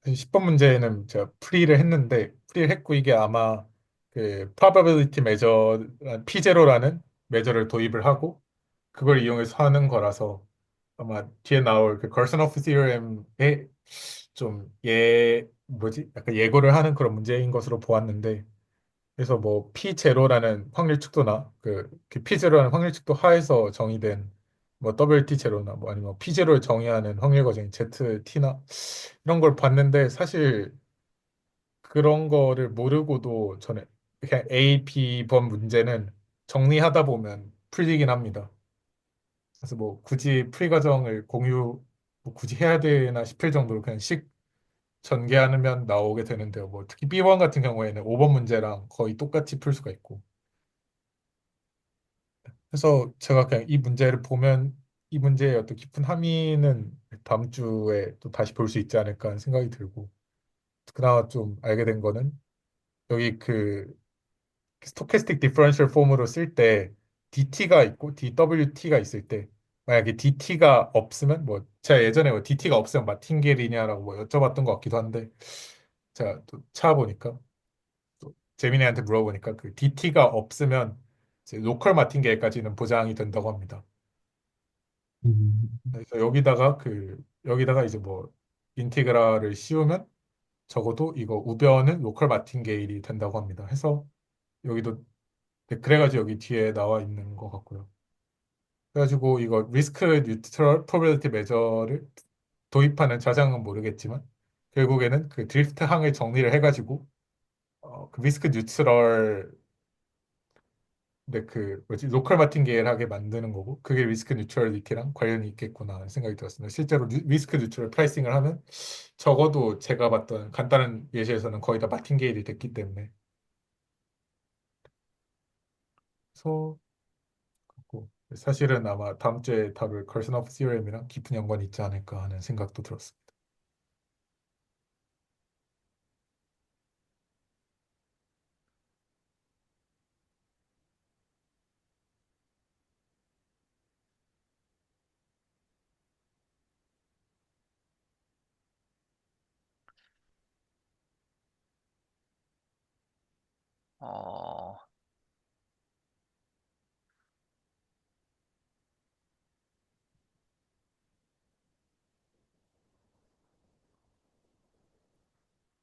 10번 문제는 제가 풀이를 했는데 풀이를 했고 이게 아마 그 probability measure P0라는 메저를 도입을 하고 그걸 이용해서 하는 거라서 아마 뒤에 나올 그 걸스노프 theorem에 좀 뭐지? 약간 예고를 하는 그런 문제인 것으로 보았는데 그래서 뭐 P0라는 확률측도나 그 P0라는 확률측도 하에서 정의된 뭐 WT0나 뭐 아니면 P0를 정의하는 확률 거정인 ZT나 이런 걸 봤는데 사실 그런 거를 모르고도 저는 그냥 A, B번 문제는 정리하다 보면 풀리긴 합니다. 그래서 뭐 굳이 풀이 과정을 공유 뭐 굳이 해야 되나 싶을 정도로 그냥 전개하면 나오게 되는데요. 뭐 특히 B1 같은 경우에는 5번 문제랑 거의 똑같이 풀 수가 있고. 그래서 제가 그냥 이 문제를 보면 이 문제의 어떤 깊은 함의는 다음 주에 또 다시 볼 수 있지 않을까 하는 생각이 들고 그나마 좀 알게 된 거는 여기 스토캐스틱 디퍼런셜 폼으로 쓸 때 DT가 있고 DWT가 있을 때 만약에 DT가 없으면 뭐 제가 예전에 뭐 DT가 없으면 마틴게리냐라고 뭐 여쭤봤던 것 같기도 한데 제가 또 찾아보니까 또 재민이한테 물어보니까 그 DT가 없으면 이제 로컬 마틴게일까지는 보장이 된다고 합니다. 음, 그래서 여기다가 이제 뭐 인티그랄을 씌우면 적어도 이거 우변은 로컬 마틴게일이 된다고 합니다. 해서 여기도 네, 그래가지고 여기 뒤에 나와 있는 것 같고요. 그래가지고 이거 리스크 뉴트럴 프로베빌리티 메저를 도입하는 자장은 모르겠지만 결국에는 그 드리프트 항을 정리를 해가지고 그 리스크 뉴트럴 그 뭐지 로컬 마틴게일하게 만드는 거고 그게 리스크 뉴트럴리티랑 관련이 있겠구나 하는 생각이 들었습니다. 실제로 리스크 뉴트럴 프라이싱을 하면 적어도 제가 봤던 간단한 예시에서는 거의 다 마틴게일이 됐기 때문에 그래서 사실은 아마 다음 주에 다룰 걸슨 오브 시어엠이랑 깊은 연관이 있지 않을까 하는 생각도 들었습니다. 어,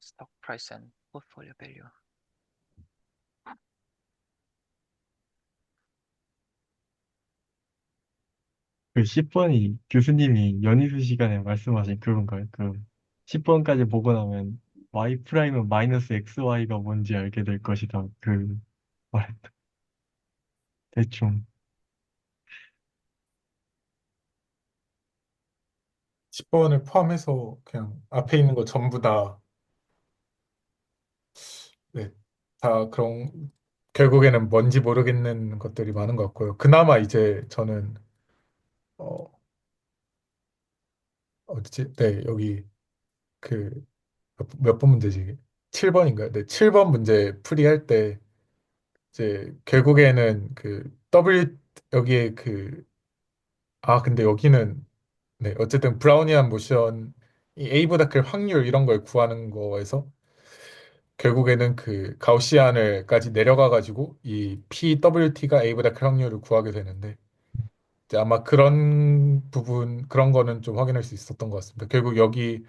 스톡 프라이스 앤 포트폴리오 밸류. 그 10번이 교수님이 연희수 시간에 말씀하신 그건가요? 그 10번까지 보고 나면 y 프라임은 마이너스 xy가 뭔지 알게 될 것이다. 그 말했다. 대충. 10번을 포함해서 그냥 앞에 있는 거 전부 다, 네, 다 그런, 결국에는 뭔지 모르겠는 것들이 많은 것 같고요. 그나마 이제 저는, 어, 어디지? 네, 여기 그, 몇 번 문제지? 7번인가요? 네, 7번 문제 풀이할 때, 이제 결국에는 그 여기에 그, 근데 여기는, 네, 어쨌든 브라우니안 모션, 이 A보다 클 확률 이런 걸 구하는 거에서 결국에는 그 가우시안을까지 내려가 가지고 이 PWT가 A보다 큰 확률을 구하게 되는데 이제 아마 그런 부분 그런 거는 좀 확인할 수 있었던 것 같습니다. 결국 여기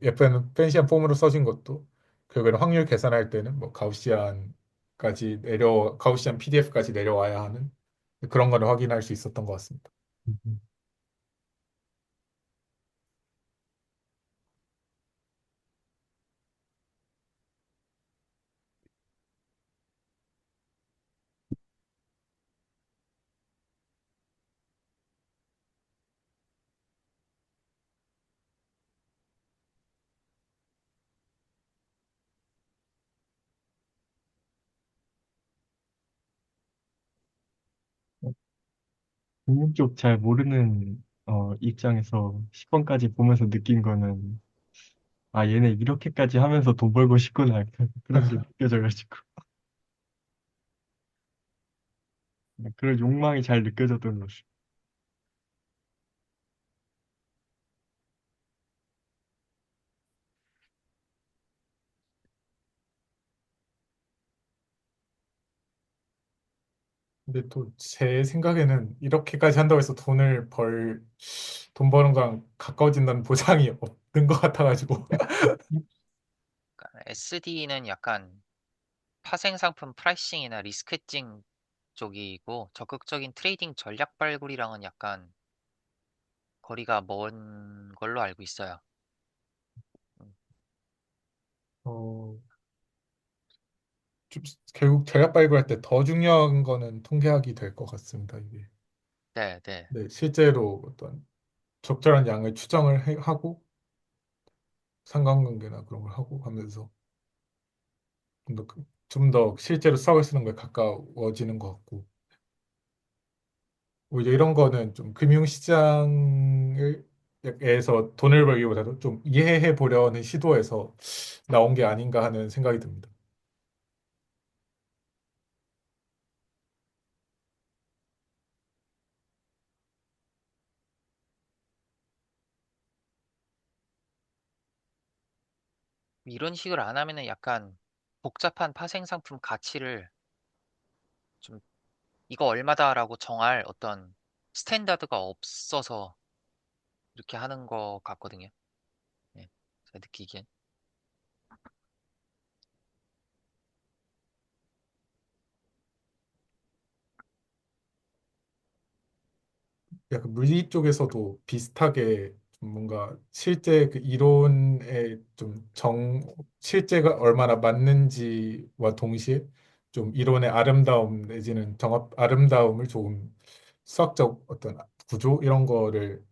예쁜 펜시안 폼으로 써진 것도 결국에는 확률 계산할 때는 뭐 가우시안 PDF까지 내려와야 하는 그런 거를 확인할 수 있었던 것 같습니다. 국문 쪽 잘 모르는 입장에서 10번까지 보면서 느낀 거는 아 얘네 이렇게까지 하면서 돈 벌고 싶구나 그런 게 느껴져가지고 그런 욕망이 잘 느껴졌던 것 같아요. 근데 또 제 생각에는 이렇게까지 한다고 해서 돈 버는 거랑 가까워진다는 보장이 없는 것 같아가지고. SD는 약간 파생 상품 프라이싱이나 리스크 헤징 쪽이고 적극적인 트레이딩 전략 발굴이랑은 약간 거리가 먼 걸로 알고 있어요. 음, 어, 좀 결국 전략 발굴할 때 더 중요한 거는 통계학이 될 것 같습니다. 이게. 네, 네. 네, 실제로 어떤 적절한 양을 하고 상관관계나 그런 걸 하고 하면서 좀 더 실제로 수학을 쓰는 거에 가까워지는 것 같고 오히려 이런 거는 좀 금융시장에서 돈을 벌기보다도 좀 이해해 보려는 시도에서 나온 게 아닌가 하는 생각이 듭니다. 이런 식으로 안 하면은 약간 복잡한 파생 상품 가치를 좀 이거 얼마다라고 정할 어떤 스탠다드가 없어서 이렇게 하는 거 같거든요. 네, 제가 느끼기엔. 약간 물리 쪽에서도 비슷하게 좀 뭔가 실제 그 이론에 실제가 얼마나 맞는지와 동시에 좀 이론의 아름다움 내지는 아름다움을 조금 수학적 어떤 구조 이런 거를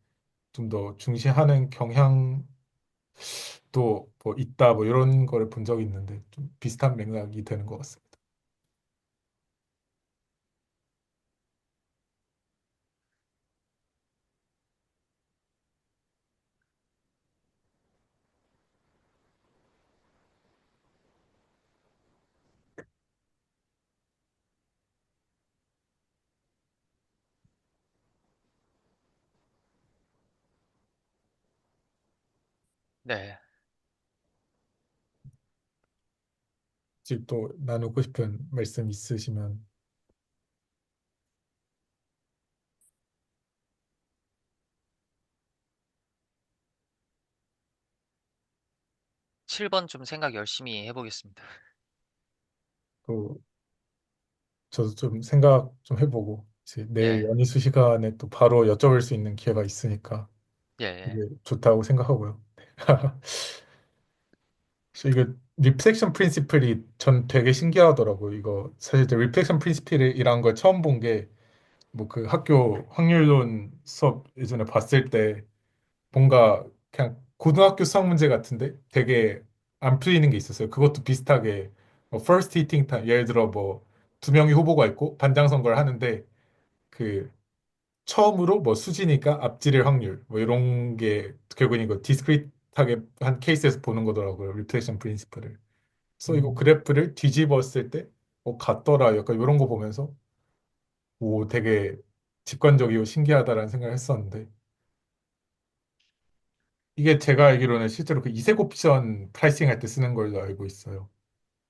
좀 더 중시하는 경향도 뭐 있다 뭐 이런 거를 본 적이 있는데 좀 비슷한 맥락이 되는 것 같습니다. 네. 혹시 또 나누고 싶은 말씀 있으시면. 7번 좀 생각 열심히 해보겠습니다. 또 저도 좀 생각 좀 해보고 이제 내일 예, 연희수 시간에 또 바로 여쭤볼 수 있는 기회가 있으니까 예, 되게 예. 좋다고 생각하고요. 그래서 이거 리플렉션 프린시플이 전 되게 신기하더라고요. 이거 사실 리플렉션 프린시플이란 걸 처음 본 게 뭐 그 학교 확률론 수업 예전에 봤을 때 뭔가 그냥 고등학교 수학 문제 같은데 되게 안 풀리는 게 있었어요. 그것도 비슷하게 뭐 first hitting time 예를 들어 뭐 두 명이 후보가 있고 반장 선거를 하는데 그 처음으로 뭐 수지니까 앞지를 확률 뭐 이런 게 결국은 이거 디스크리트하게 한 케이스에서 보는 거더라고요. 리플렉션 프린시플을. 그래서 이거 음, 그래프를 뒤집었을 때 같더라 약간 이런 거 보면서 오 되게 직관적이고 신기하다라는 생각을 했었는데 이게 제가 알기로는 실제로 그 이색 옵션 프라이싱 할 때 쓰는 걸로 알고 있어요.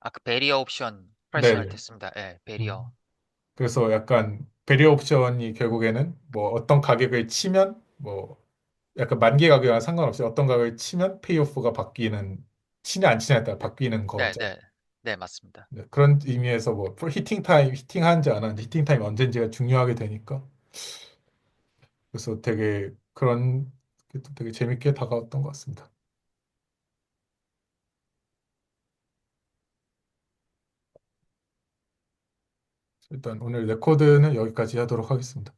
아, 그 베리어 옵션 프라이싱 할 네네. 때 씁니다. 예, 베리어. 음. 그래서 약간 배리어 옵션이 결국에는 뭐 어떤 가격을 치면 뭐 약간 만기 가격이랑 상관없이 어떤 가격을 치면 페이오프가 바뀌는 치냐 안 치냐에 따라 바뀌는 네, 거죠. 네, 네, 맞습니다. 네, 그런 의미에서 뭐 히팅 타임 히팅하는지 안 하는지 히팅 타임 언제인지가 중요하게 되니까 그래서 되게 그런 게 또 되게 재밌게 다가왔던 것 같습니다. 일단 오늘 레코드는 여기까지 하도록 하겠습니다.